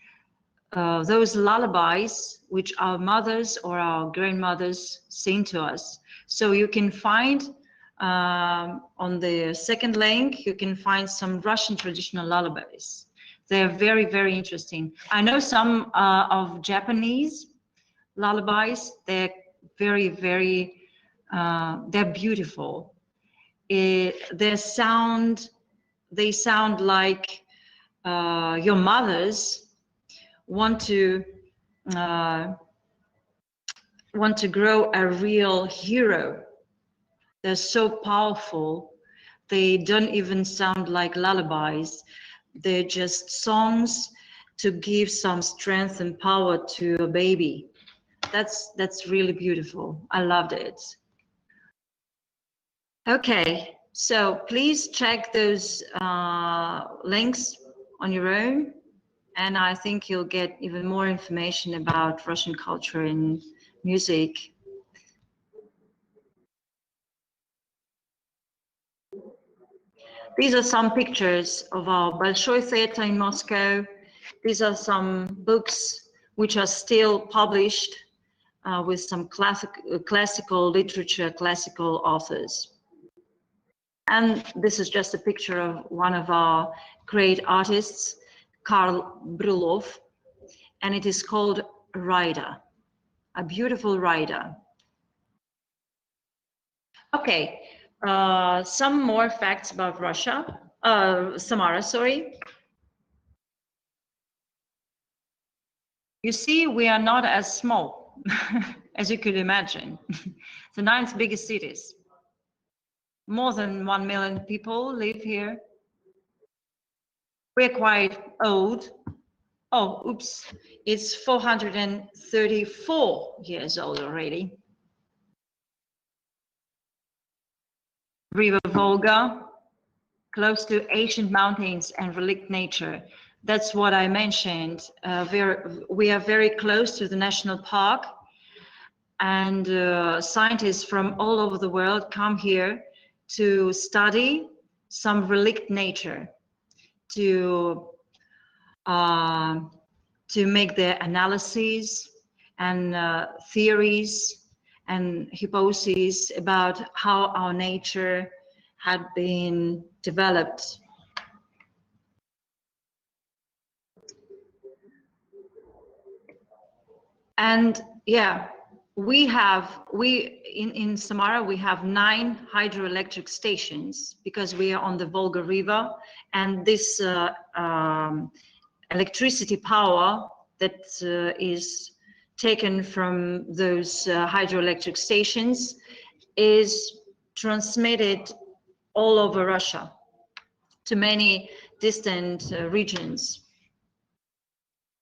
those lullabies which our mothers or our grandmothers sing to us. So you can find on the second link, you can find some Russian traditional lullabies. They're very, very interesting. I know some of Japanese lullabies. They're very, very, they're beautiful. They sound like your mothers want to grow a real hero. They're so powerful. They don't even sound like lullabies. They're just songs to give some strength and power to a baby. That's really beautiful. I loved it. Okay, so please check those links on your own, and I think you'll get even more information about Russian culture and music. These are some pictures of our Bolshoi Theater in Moscow. These are some books which are still published with some classical literature, classical authors. And this is just a picture of one of our great artists, Karl Brylov, and it is called Rider, a beautiful rider. Okay, some more facts about Russia, Samarra, sorry. You see, we are not as small as you could imagine. The 9th biggest cities. More than 1 million people live here. We're quite old. Oh, oops, it's 434 years old already. River Volga, close to ancient mountains and relic nature. That's what I mentioned. We are very close to the national park, and scientists from all over the world come here to study some relic nature, to make their analyses and theories and hypotheses about how our nature had been developed. And yeah, in Samarra, we have 9 hydroelectric stations because we are on the Volga River, and this electricity power that is taken from those hydroelectric stations is transmitted all over Russia to many distant regions.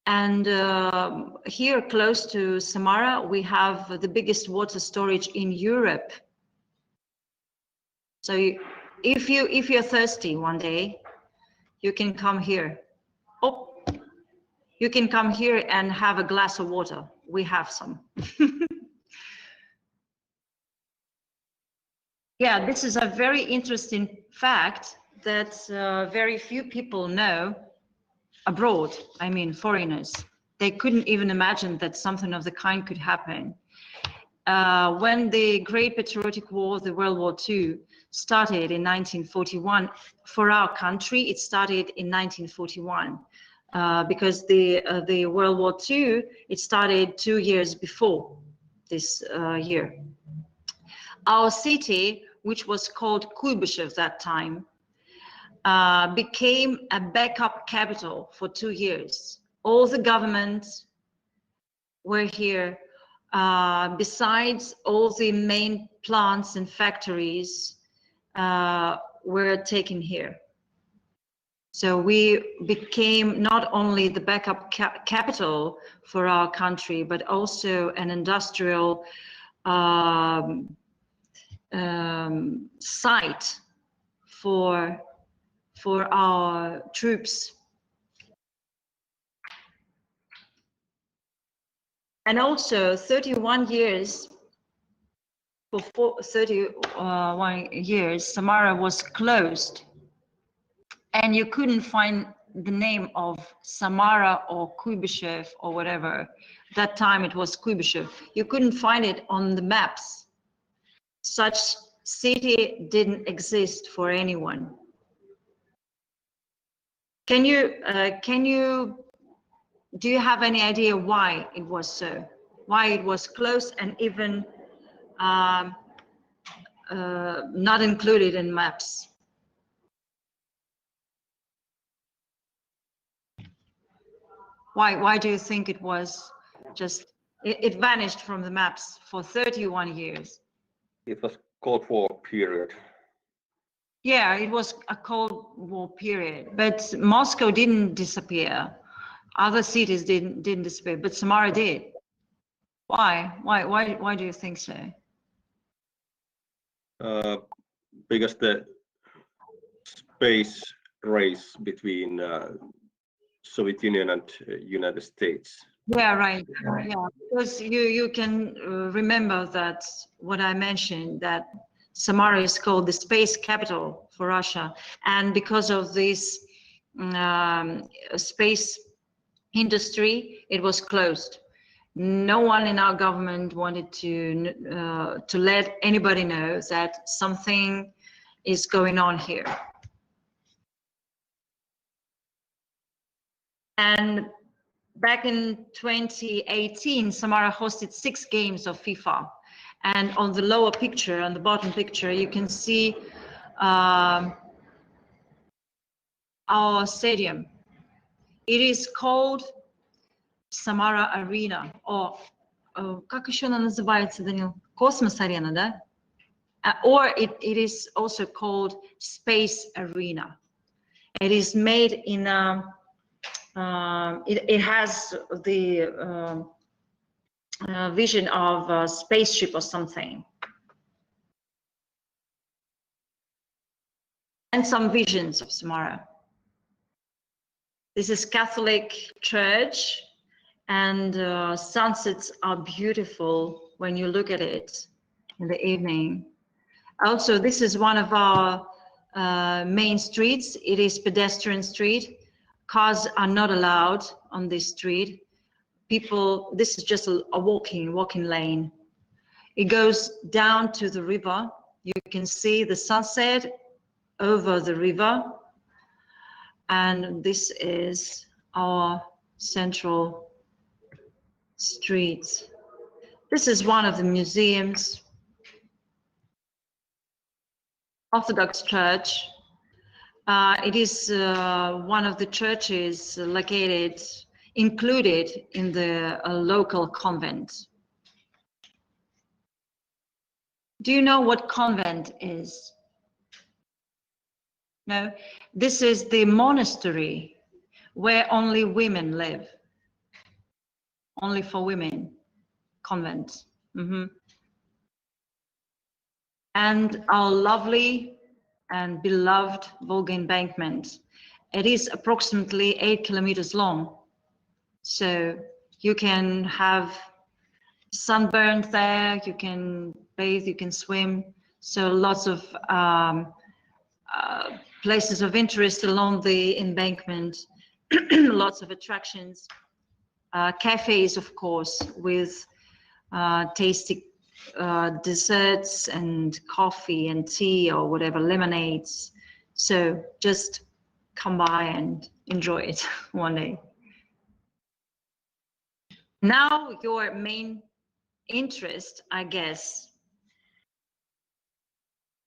And here close to Samarra, we have the biggest water storage in Europe. So if you're thirsty one day, you can come here. Oh, you can come here and have a glass of water. We have some. Yeah, this is a very interesting fact that very few people know abroad. I mean, foreigners. They couldn't even imagine that something of the kind could happen. When the Great Patriotic War, the World War II, started in 1941, for our country, it started in 1941. Because the World War II, it started 2 years before this year. Our city, which was called Kuybyshev that time, became a backup capital for 2 years. All the governments were here. Besides, all the main plants and factories were taken here. So we became not only the backup capital for our country, but also an industrial site for our troops. And also 31 years, for 31 years, Samarra was closed. And you couldn't find the name of Samarra or Kuibyshev or whatever. That time it was Kuibyshev. You couldn't find it on the maps. Such city didn't exist for anyone. Do you have any idea why it was so? Why it was closed and even not included in maps? Why do you think it was just, it vanished from the maps for 31 years? It was Cold War period. Yeah, it was a Cold War period, but Moscow didn't disappear. Other cities didn't disappear, but Samarra did. Why? Why do you think so? Because the space race between Soviet Union and United States. Yeah, right. Yeah, because you can remember that what I mentioned, that Samarra is called the space capital for Russia, and because of this space industry, it was closed. No one in our government wanted to let anybody know that something is going on here. And back in 2018, Samarra hosted 6 games of FIFA. And on the lower picture, on the bottom picture, you can see our stadium. It is called Samarra Arena, or как еще она называется, Данил? Космос Arena, да? Or it is also called Space Arena. It is made in it has the vision of a spaceship or something, and some visions of Samarra. This is Catholic church, and sunsets are beautiful when you look at it in the evening. Also, this is one of our main streets. It is Pedestrian Street. Cars are not allowed on this street. People, this is just a walking lane. It goes down to the river. You can see the sunset over the river. And this is our central street. This is one of the museums. Orthodox Church. It is one of the churches included in the local convent. Do you know what convent is? No? This is the monastery where only women live. Only for women, convent. And our lovely and beloved Volga embankment. It is approximately 8 kilometers long. So you can have sunburn there, you can bathe, you can swim. So lots of places of interest along the embankment, lots of attractions. Cafes, of course, with tasty desserts and coffee and tea or whatever, lemonades. So just come by and enjoy it one day. Now your main interest, I guess.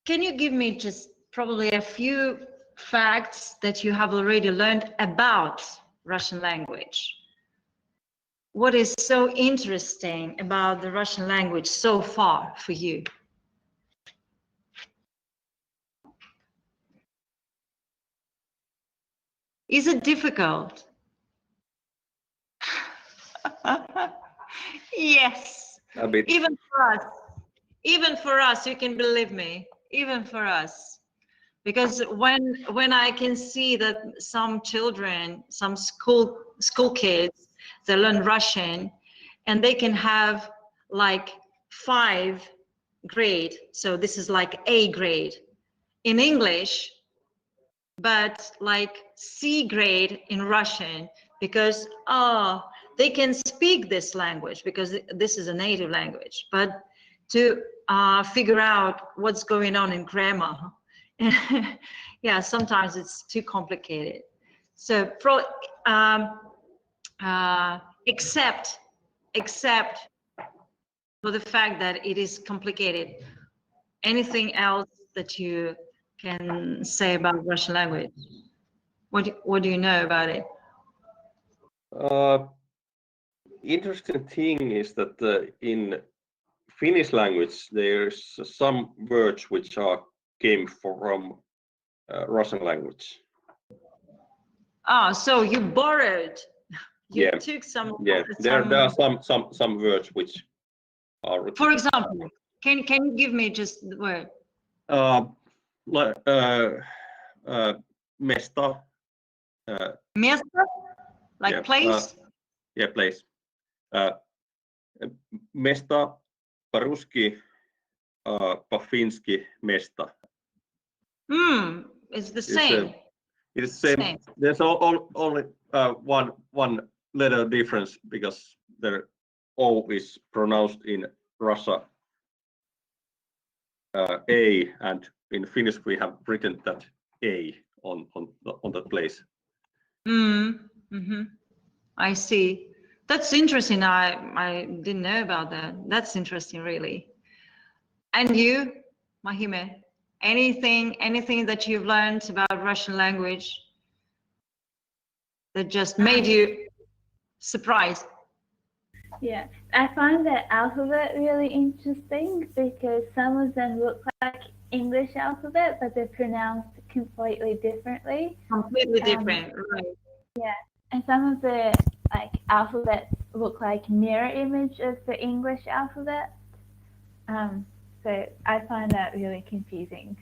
Can you give me just probably a few facts that you have already learned about Russian language? What is so interesting about the Russian language so far for you? Is it difficult? Yes. A bit. Even for us, you can believe me, even for us. Because when I can see that some children, some school kids, they learn Russian and they can have like 5 grade. So this is like A grade. In English, but like C grade in Russian, because they can speak this language because this is a native language, but to figure out what's going on in grammar, yeah, sometimes it's too complicated. So except for the fact that it is complicated, anything else that you can say about Russian language? What do you know about it? Interesting thing is that in Finnish language there's some words which came from Russian language. So you borrowed. You took some. Yeah, there are some words which are. For example, can you give me just the word? Mesta. Место, like place. Yeah, place. Mesta, по-русски, по-фински, место. It's the same. It's the same. There's only one letter difference because the O is pronounced in Russia A, and in Finnish we have written that A on that place. I see. That's interesting. I didn't know about that. That's interesting, really. And you, Mahime, anything that you've learned about Russian language that just made you surprised? Yeah, I find the alphabet really interesting because some of them look like English alphabet, but they're pronounced completely differently. Completely different, right? Yeah, and some of the alphabets look like mirror image of the English alphabet. So I find that really confusing.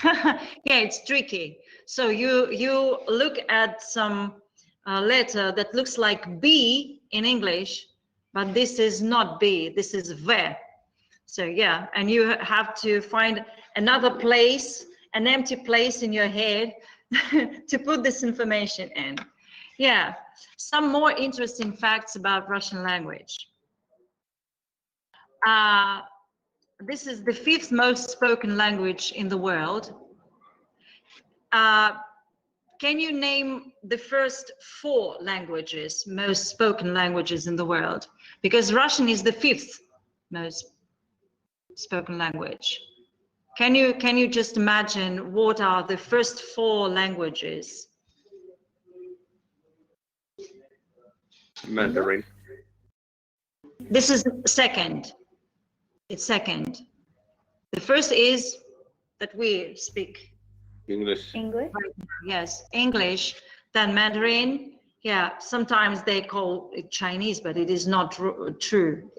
Yeah, it's tricky. So you look at some letter that looks like B in English, but this is not B, this is V. So yeah, and you have to find another place, an empty place in your head to put this information in. Yeah, some more interesting facts about Russian language. This is the 5th most spoken language in the world. Can you name the first 4 languages, most spoken languages in the world? Because Russian is the 5th most spoken language. Can you just imagine what are the first 4 languages? Mandarin. This is second. It's second. The first is that we speak. English. English? Yes, English, then Mandarin. Yeah, sometimes they call it Chinese, but it is not true.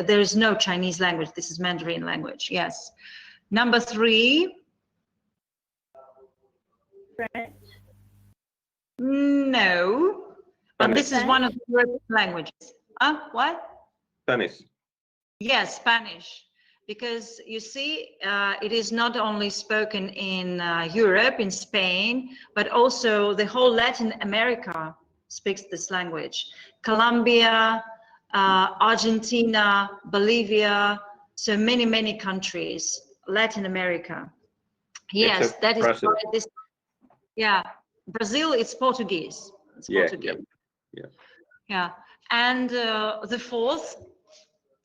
There is no Chinese language. This is Mandarin language. Yes. Number 3. French? No, but Spanish. this is one of the European languages. What? Spanish. Yes, Spanish. Because you see, it is not only spoken in Europe, in Spain, but also the whole Latin America speaks this language. Colombia, Argentina, Bolivia, so many countries, Latin America. Yes, Except that is Brazil. why this. Yeah, Brazil, it's Portuguese. It's Portuguese. Yeah, and the 4th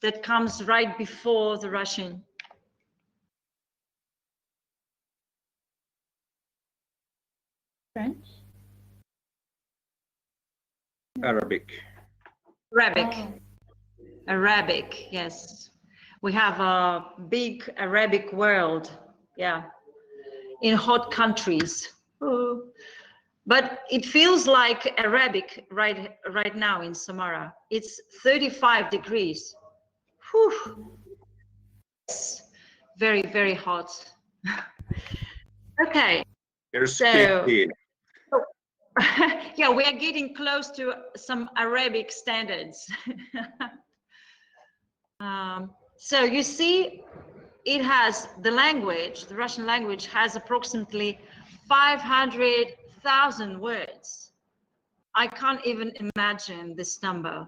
that comes right before the Russian. French? Arabic. Arabic, yes. We have a big Arabic world, yeah, in hot countries. But it feels like Arabic right now in Samarra. It's 35 degrees. Whew. It's very hot. Okay. There's So 15. yeah, we are getting close to some Arabic standards. So you see, it has the language, the Russian language has approximately 500,000 words. I can't even imagine this number.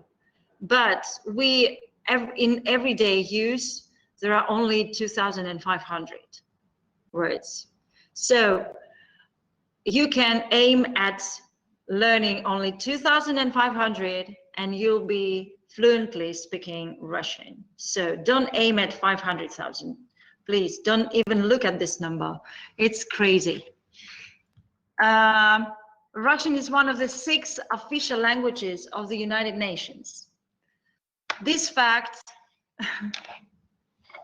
But in everyday use, there are only 2,500 words. So you can aim at learning only 2,500 and you'll be fluently speaking Russian. So don't aim at 500,000. Please don't even look at this number. It's crazy. Russian is one of the 6 official languages of the United Nations. This fact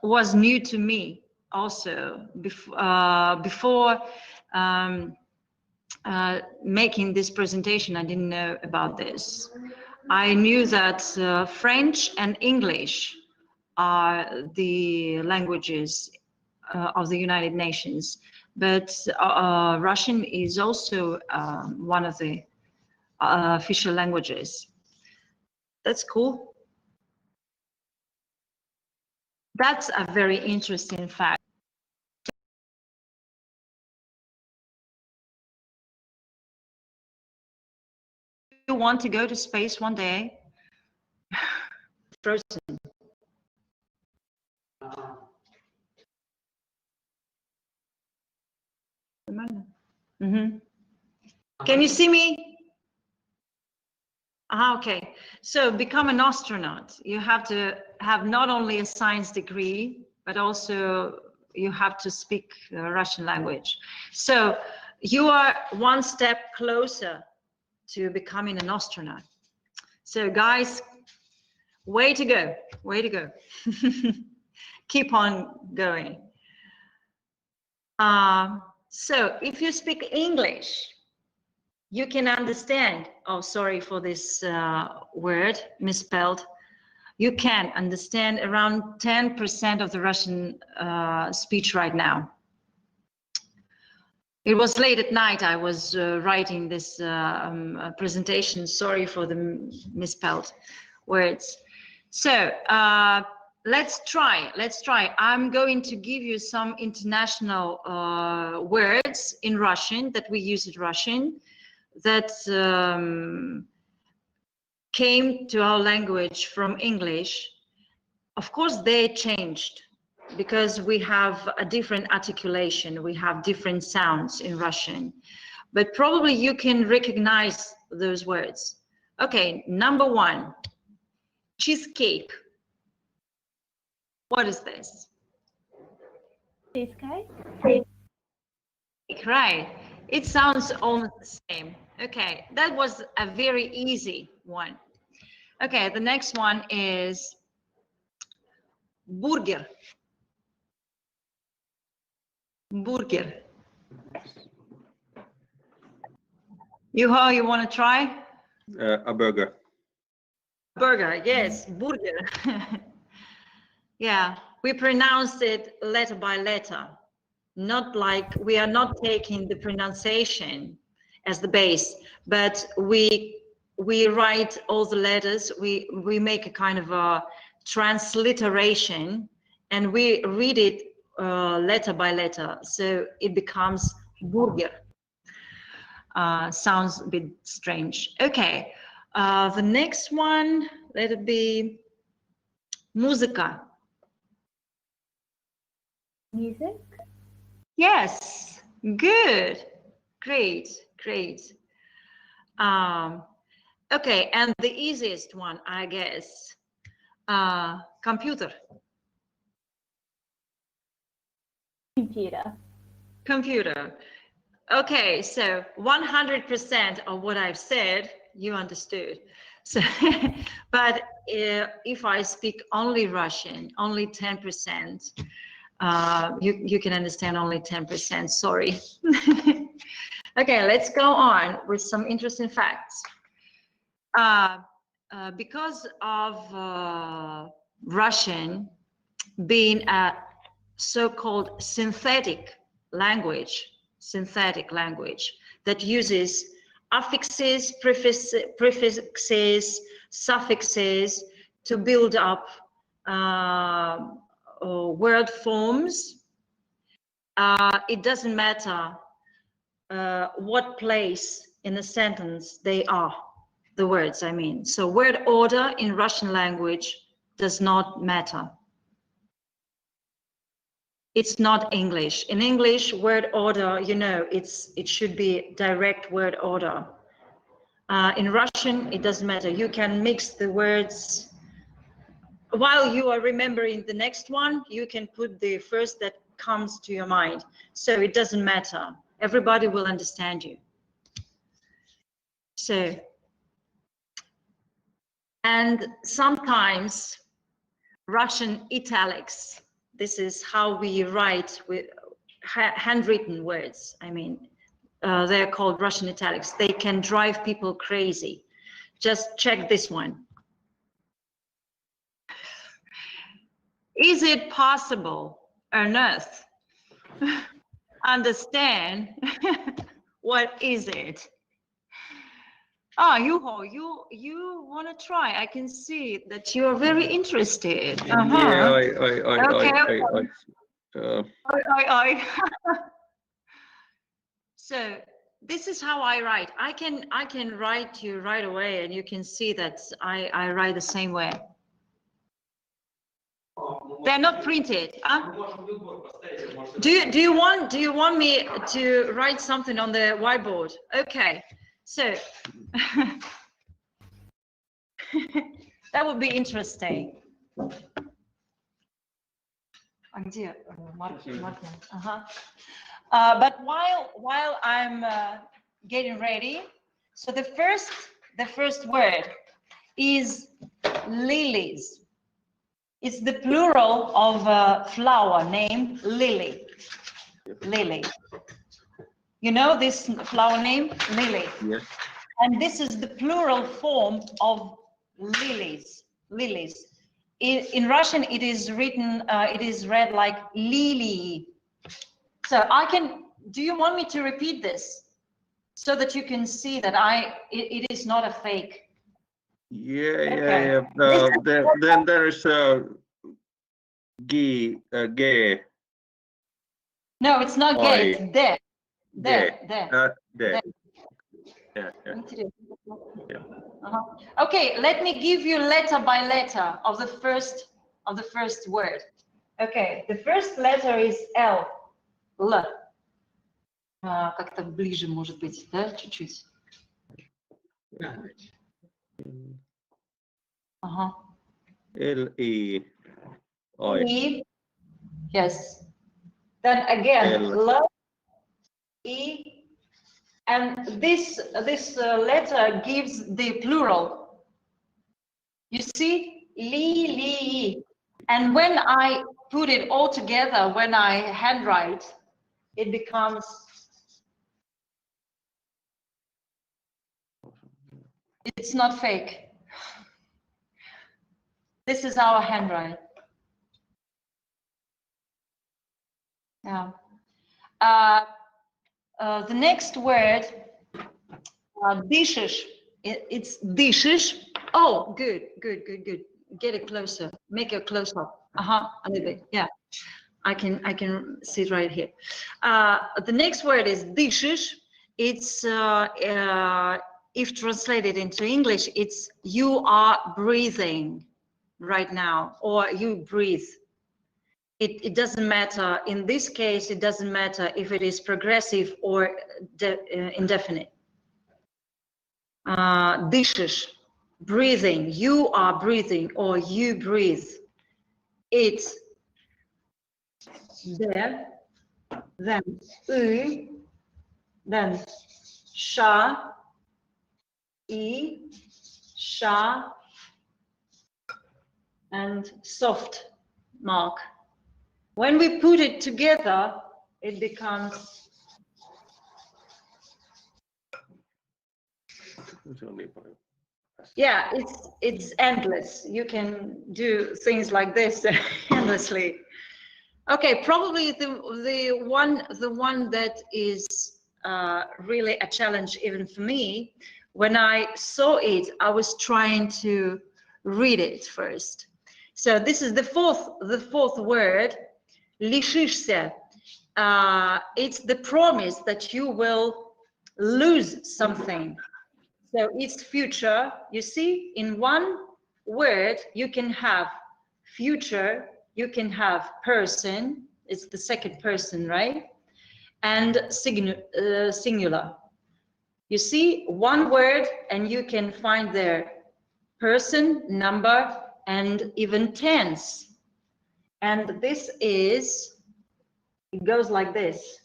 was new to me also before making this presentation. I didn't know about this. I knew that French and English are the languages of the United Nations, but Russian is also one of the official languages. That's cool. That's a very interesting fact. You want to go to space one day? Frozen. Mm-hmm. Can you see me? Okay. So become an astronaut. You have to have not only a science degree, but also you have to speak the Russian language. So you are one step closer to becoming an astronaut. So guys, way to go, way to go. Keep on going. So if you speak English, you can understand, oh, sorry for this word misspelled. You can understand around 10% of the Russian speech right now. It was late at night. I was writing this presentation. Sorry for the misspelled words. So let's try. I'm going to give you some international words in Russian that we use in Russian that came to our language from English. Of course, they changed because we have a different articulation, we have different sounds in Russian, but probably you can recognize those words. Okay, number 1, cheesecake. What is this? Cheesecake. Right, it sounds almost the same. Okay, that was a very easy one. Okay, the next one is burger. Burger. You want to try? A burger. Burger, yes, burger. Yeah, we pronounced it letter by letter. Not like we are not taking the pronunciation as the base, but we write all the letters. We make a kind of a transliteration, and we read it letter by letter, so it becomes burger. Sounds a bit strange. Okay, the next one, let it be musica. Music. Yes, good, great. Okay, and the easiest one, I guess, computer. Computer. Okay, so 100% of what I've said, you understood. So, but if I speak only Russian, only 10%, you can understand only 10%, sorry. Okay, let's go on with some interesting facts. Because of Russian being a so-called synthetic language that uses affixes, prefixes, suffixes to build up word forms. It doesn't matter what place in the sentence they are, the words I mean. So word order in Russian language does not matter. It's not English. In English, word order, you know, it should be direct word order. In Russian, it doesn't matter. You can mix the words. While you are remembering the next one, you can put the first that comes to your mind. So it doesn't matter. Everybody will understand you. So, and sometimes Russian italics, this is how we write with handwritten words. I mean, they're called Russian italics. They can drive people crazy. Just check this one. Is it possible on earth understand what is it? Ah, Juho, you want to try? I can see that you are very interested. Yeah, So this is how I write. I can write you right away, and you can see that I write the same way. They're not printed. Huh? Do you want me to write something on the whiteboard? Okay. So that would be interesting. But while I'm getting ready, so the first word is lilies. It's the plural of a flower named lily. Lily. You know this flower name? Lily. yes. And this is the plural form of lilies. Lilies. In Russian, it is written, it is read like lili. So do you want me to repeat this so that you can see that it is not a fake? Yeah. Then there is a G. No, it's not gay. It's there. There. Yeah. Okay, let me give you letter by letter of the first word. Okay, the first letter is L. L. Как-то ближе, может быть, да, чуть-чуть. L-E. E. Yes. Then again, L. E. And this letter gives the plural. You see, li. And when I put it all together, when I handwrite, it becomes. It's not fake. This is our handwriting. Yeah. The next word, dishes. It's dishes. Oh, good. Get it closer. Make it closer. A little bit. Yeah, I can see it right here. The next word is dishes. It's if translated into English, it's you are breathing right now, or you breathe. It doesn't matter. In this case, it doesn't matter if it is progressive or indefinite. Dishes, breathing, you are breathing, or you breathe. It's there, then then sha, sha, and soft mark. When we put it together, it becomes. Yeah, it's endless. You can do things like this endlessly. Okay, probably the one that is really a challenge even for me. When I saw it, I was trying to read it first. So this is the fourth word, лишишься. it's the promise that you will lose something. So it's future. You see, in one word, you can have future, you can have person, it's the second person, right? And singular. You see, one word, and you can find there person, number, and even tense. And this is, it goes like this.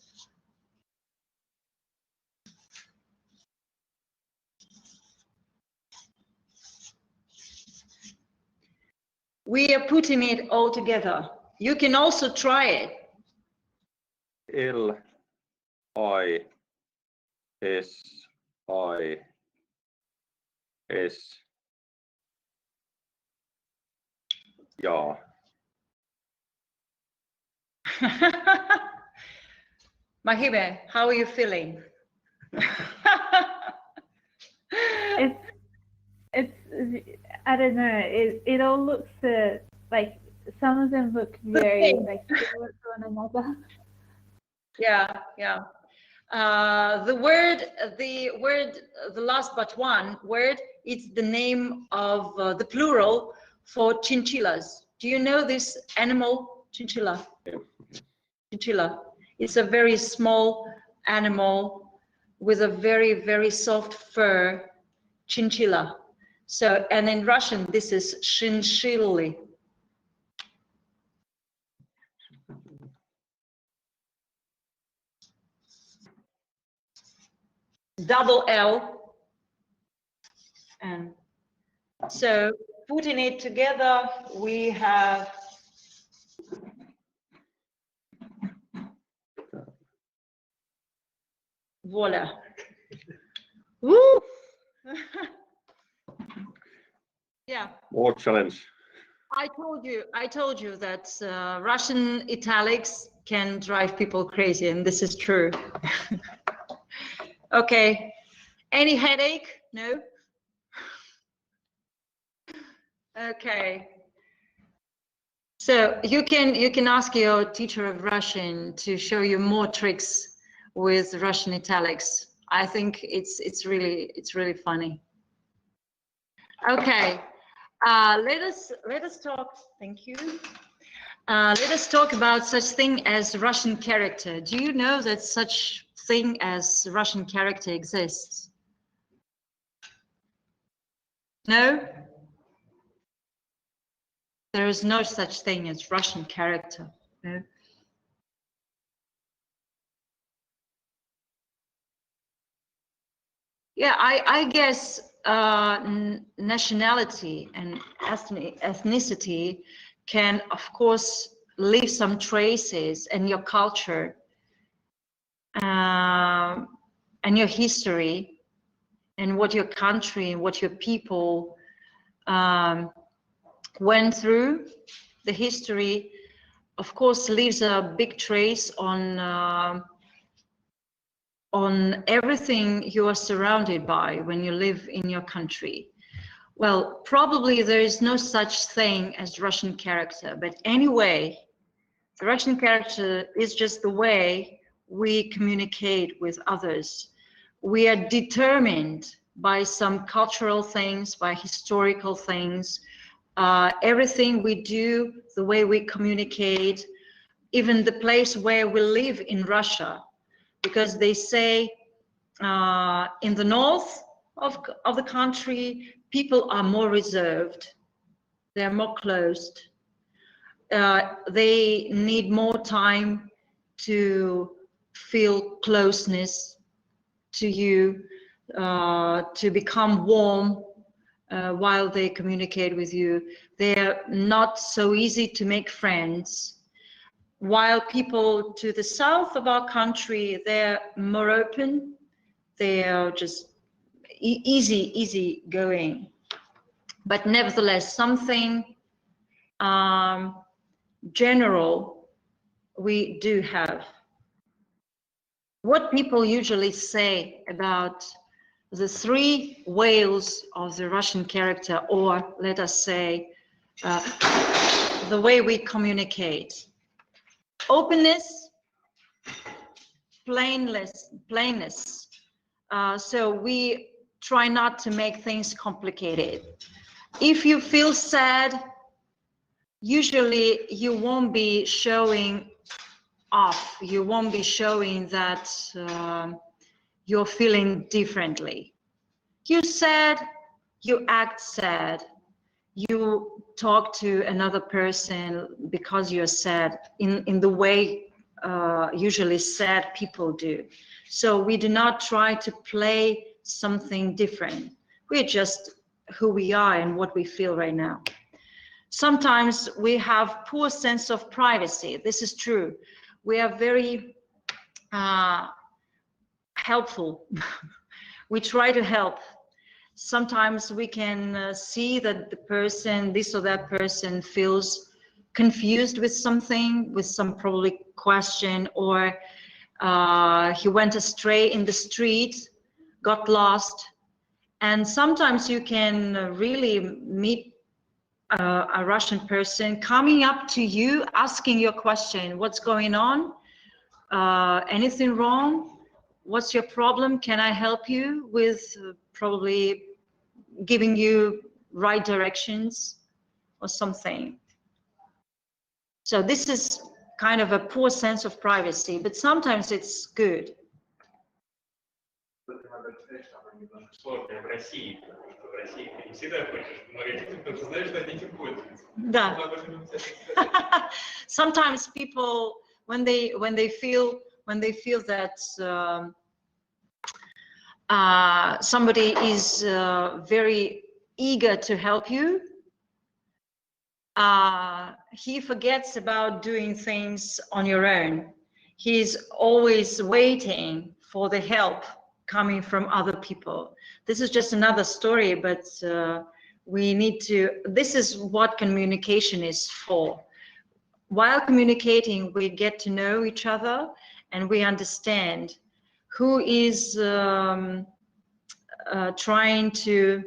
We are putting it all together. You can also try it. L, I, S, I, S, ja. Mahime, how are you feeling? It's I don't know. It all looks like some of them look very like similar to one another. Yeah, yeah. The last but one word, it's the name of the plural for chinchillas. Do you know this animal, chinchilla? Yeah. Chinchilla. It's a very small animal with a very, very soft fur, chinchilla. So, and in Russian, this is shinshilli. Double L. And so putting it together, we have voila. Woo! Yeah. More challenge. I told you that Russian italics can drive people crazy, and this is true. Okay. Any headache? No? Okay. So you can ask your teacher of Russian to show you more tricks with Russian italics. I think it's really funny. Okay. Let us talk. Thank you. Let us talk about such thing as Russian character. Do you know that such thing as Russian character exists? No? There is no such thing as Russian character. No? Yeah, I guess nationality and ethnicity can, of course, leave some traces in your culture and your history and what your country and what your people went through. The history, of course, leaves a big trace on everything you are surrounded by when you live in your country. Well, probably there is no such thing as Russian character, but anyway, the Russian character is just the way we communicate with others. We are determined by some cultural things, by historical things, everything we do, the way we communicate, even the place where we live in Russia, because they say in the north of the country, people are more reserved, they're more closed, they need more time to feel closeness to you, to become warm while they communicate with you. They're not so easy to make friends. While people to the south of our country, they're more open, they're just easy going. But nevertheless, something general we do have. What people usually say about the three whales of the Russian character, or let us say, the way we communicate. Openness, plainness. So we try not to make things complicated. If you feel sad, usually you won't be showing off. You won't be showing that you're feeling differently. You're sad, you act sad. You talk to another person because you're sad in the way usually sad people do. So we do not try to play something different. We're just who we are and what we feel right now. Sometimes we have poor sense of privacy. This is true. We are very helpful. We try to help. Sometimes we can see that the person, this or that person, feels confused with something, with some probably question, or he went astray in the street, got lost. And sometimes you can really meet a Russian person coming up to you, asking your question, what's going on? Anything wrong? What's your problem? Can I help you with probably giving you right directions or something? So this is kind of a poor sense of privacy, but sometimes it's good. Sometimes people, when they feel that somebody is very eager to help you, he forgets about doing things on your own. He's always waiting for the help coming from other people. This is just another story, but we need to, this is what communication is for. While communicating, we get to know each other and we understand who is trying to,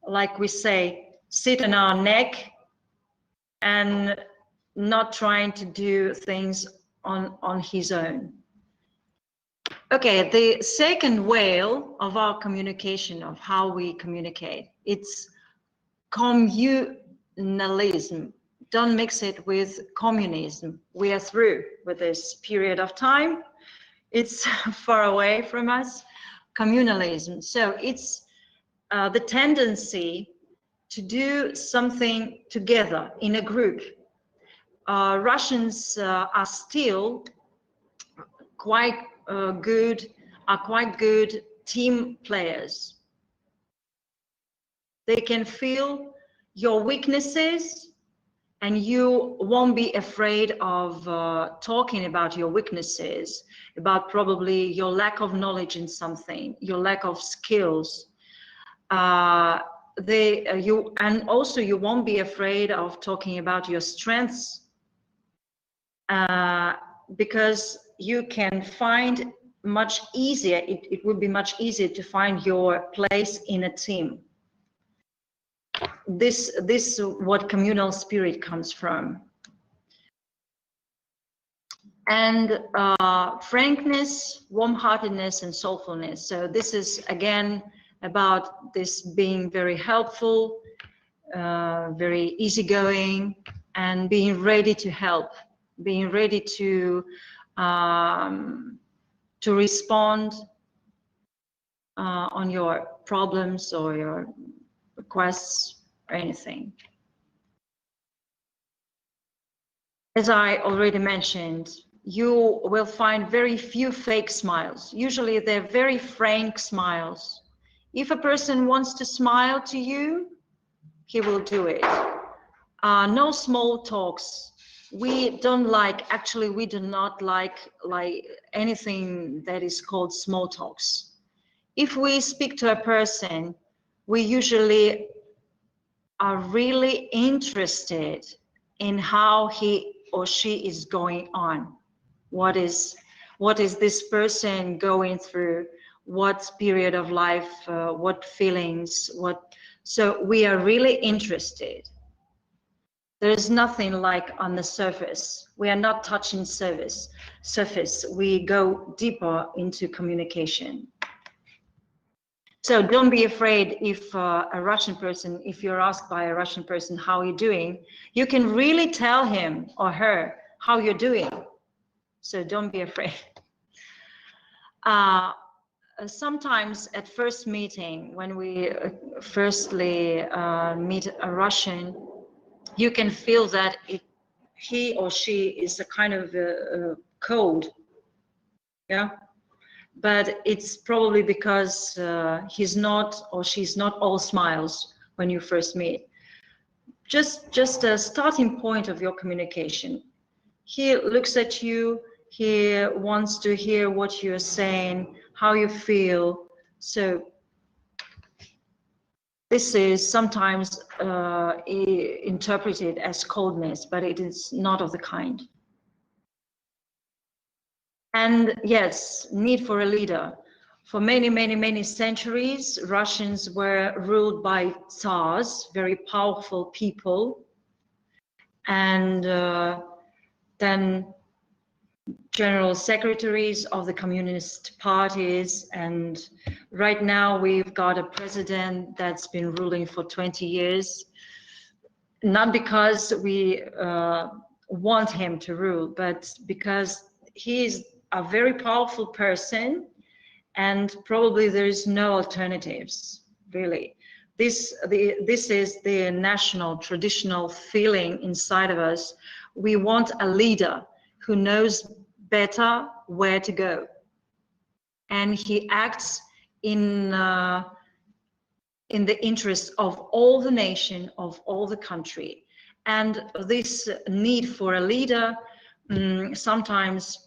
like we say, sit on our neck and not trying to do things on his own. Okay, the second whale of our communication, of how we communicate, it's communalism. Don't mix it with communism. We are through with this period of time. It's far away from us. Communalism. So it's the tendency to do something together in a group. Russians are still quite good team players. They can feel your weaknesses and you won't be afraid of talking about your weaknesses, about probably your lack of knowledge in something, your lack of skills. And also you won't be afraid of talking about your strengths, because you can find much easier, it would be much easier to find your place in a team. This is what communal spirit comes from. And frankness, warm-heartedness, and soulfulness. So this is again about this being very helpful, very easygoing, and being ready to help, being ready to respond on your problems or your requests or anything. As I already mentioned, you will find very few fake smiles. Usually they're very frank smiles. If a person wants to smile to you, he will do it. No small talks. We don't like, actually we do not like anything that is called small talks. If we speak to a person, we usually are really interested in how he or she is going on. What is this person going through? What period of life, what feelings, so we are really interested. There is nothing like on the surface. We are not touching surface. We go deeper into communication. So don't be afraid if a Russian person, if you're asked by a Russian person, how are you doing? You can really tell him or her how you're doing. So don't be afraid. Sometimes at first meeting, when we firstly meet a Russian, you can feel that he or she is a kind of cold, yeah? But it's probably because he's not or she's not all smiles when you first meet. Just a starting point of your communication. He looks at you, he wants to hear what you're saying, how you feel. So this is sometimes interpreted as coldness, but it is not of the kind. And yes, need for a leader. For many centuries, Russians were ruled by Tsars, very powerful people. And then general secretaries of the communist parties. And right now we've got a president that's been ruling for 20 years. Not because we want him to rule, but because he's a very powerful person, and probably there is no alternatives, really. This is the national traditional feeling inside of us. We want a leader who knows better where to go, and he acts in the interest of all the nation, of all the country. And this need for a leader, sometimes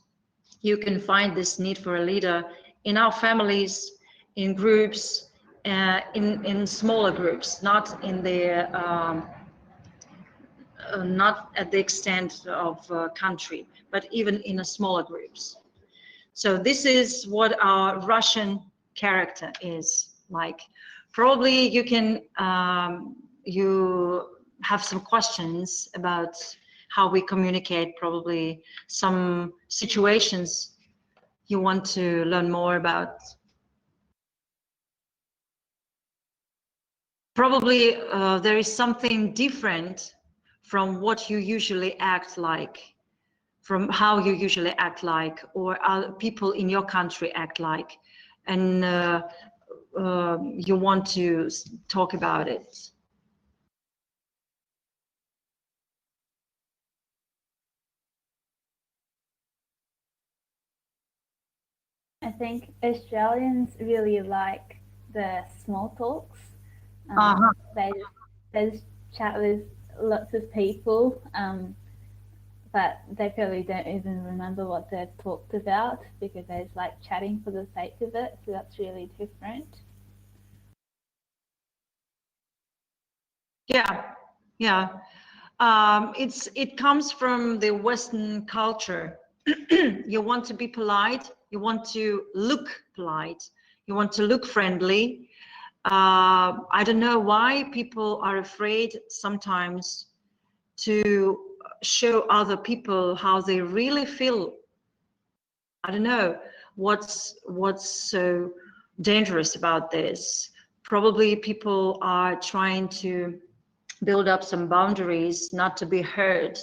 you can find this need for a leader in our families, in groups, in smaller groups, not in the not at the extent of country, but even in a smaller groups. So this is what our Russian character is like. Probably you can you have some questions about how we communicate, probably some situations you want to learn more about. Probably there is something different from what you usually act like, from how you usually act like, or other people in your country act like, and you want to talk about it. I think Australians really like the small talks. They just chat with lots of people, but they probably don't even remember what they've talked about because they just like chatting for the sake of it. So that's really different. Yeah. It comes from the Western culture. You want to be polite, you want to look polite, you want to look friendly. I don't know why people are afraid sometimes to show other people how they really feel. I don't know what's so dangerous about this. Probably people are trying to build up some boundaries, not to be heard.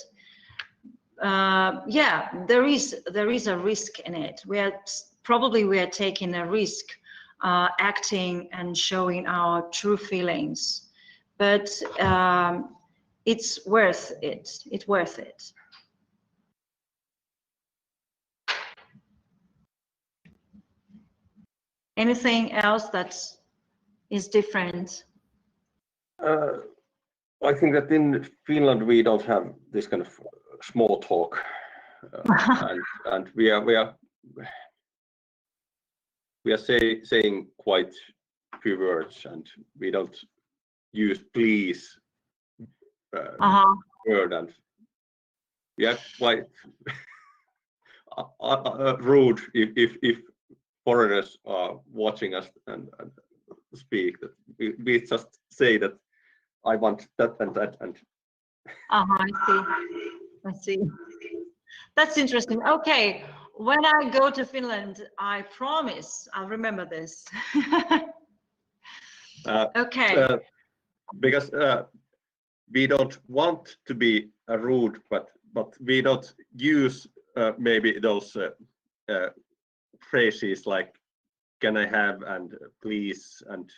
Yeah, there is a risk in it. We are taking a risk, acting and showing our true feelings, but it's worth it. It's worth it. Anything else that is different? I think that in Finland we don't have this kind of small talk, and we are saying quite few words, and we don't use please word, and we are quite rude if foreigners are watching us and speak. That we just say that I want that and that, and I see. I see. That's interesting. Okay, when I go to Finland, I promise I'll remember this. Okay. Because we don't want to be rude, but we don't use maybe those phrases like "can I have" and "please," and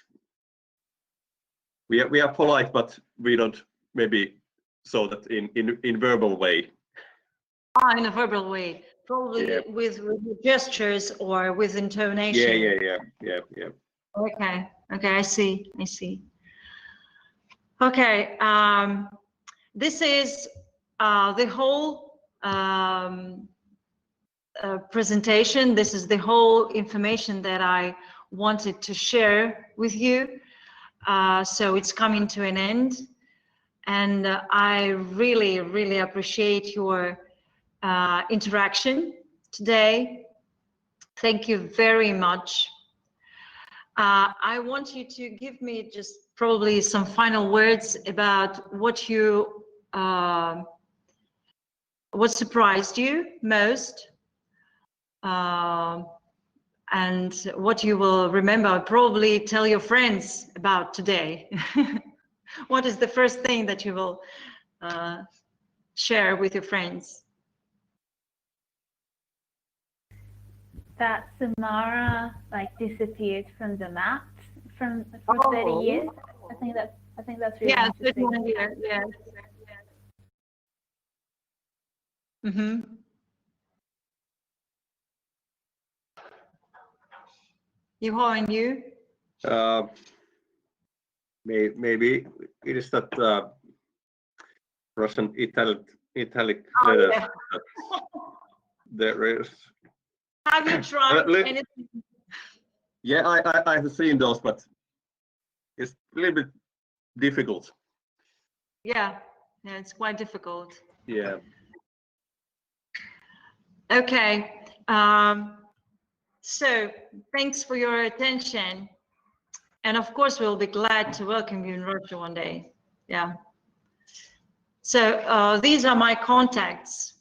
we are polite, but we don't maybe so that in verbal way. In a verbal way, probably with gestures or with intonation. Yeah. Okay, I see. Okay, this is the whole presentation. This is the whole information that I wanted to share with you. So it's coming to an end, and I really appreciate your interaction today. Thank you very much. I want you to give me just probably some final words about what surprised you most, and what you will remember. Probably tell your friends about today. What is the first thing that you will share with your friends? That Samarra disappeared from the map for 30 years. I think that's really interesting. Yeah. Mm-hmm. Juho, and you? Maybe it is that Russian italic letters. Yeah. There is. Have you tried anything? Yeah, I have seen those, but it's a little bit difficult. Yeah, it's quite difficult. Yeah. Okay. So thanks for your attention. And of course, we'll be glad to welcome you in Russia one day. Yeah. So these are my contacts.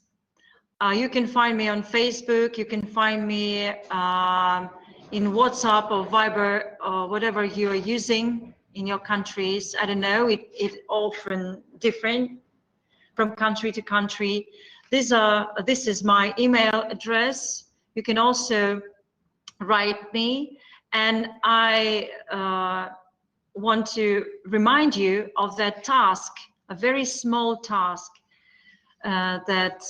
You can find me on Facebook. You can find me in WhatsApp or Viber or whatever you are using in your countries. I don't know. It often different from country to country. This is my email address. You can also write me, and I want to remind you of that task, a very small task that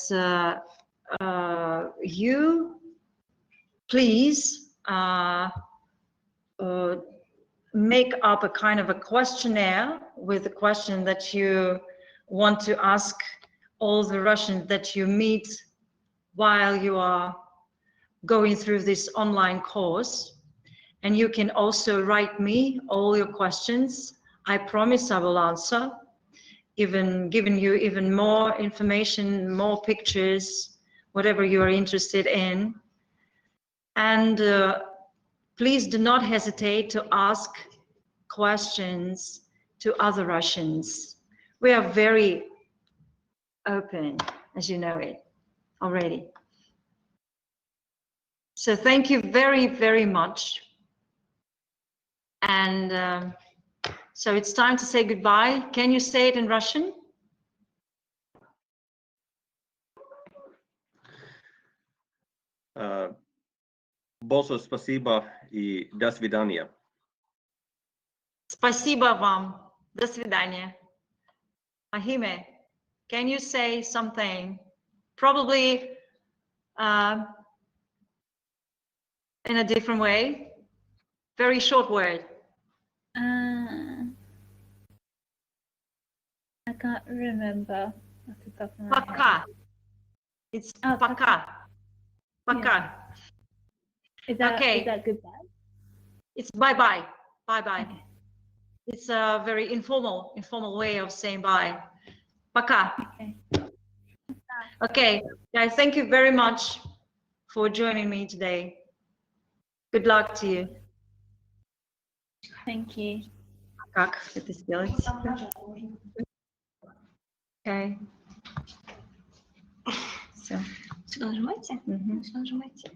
you please make up a kind of a questionnaire with the question that you want to ask all the Russians that you meet while you are going through this online course. And you can also write me all your questions. I promise I will answer, even giving you even more information, more pictures, whatever you are interested in. And please do not hesitate to ask questions to other Russians. We are very open, as you know it already. So thank you very, very much. And so it's time to say goodbye. Can you say it in Russian? Большое спасибо и до свидания. Спасибо вам. До свидания. Mahime, can you say something? Probably in a different way. Very short word. I can't remember off the top of my head. Пока. It's пока. Пока. Yeah. Is that goodbye? It's bye-bye. Bye-bye. Okay. It's a very informal way of saying bye. Пока. Okay. Okay, guys, thank you very much for joining me today. Good luck to you. Thank you. Как это сделать? Okay. Все. Сюда нажимаете? Мгм. Сюда нажимаете.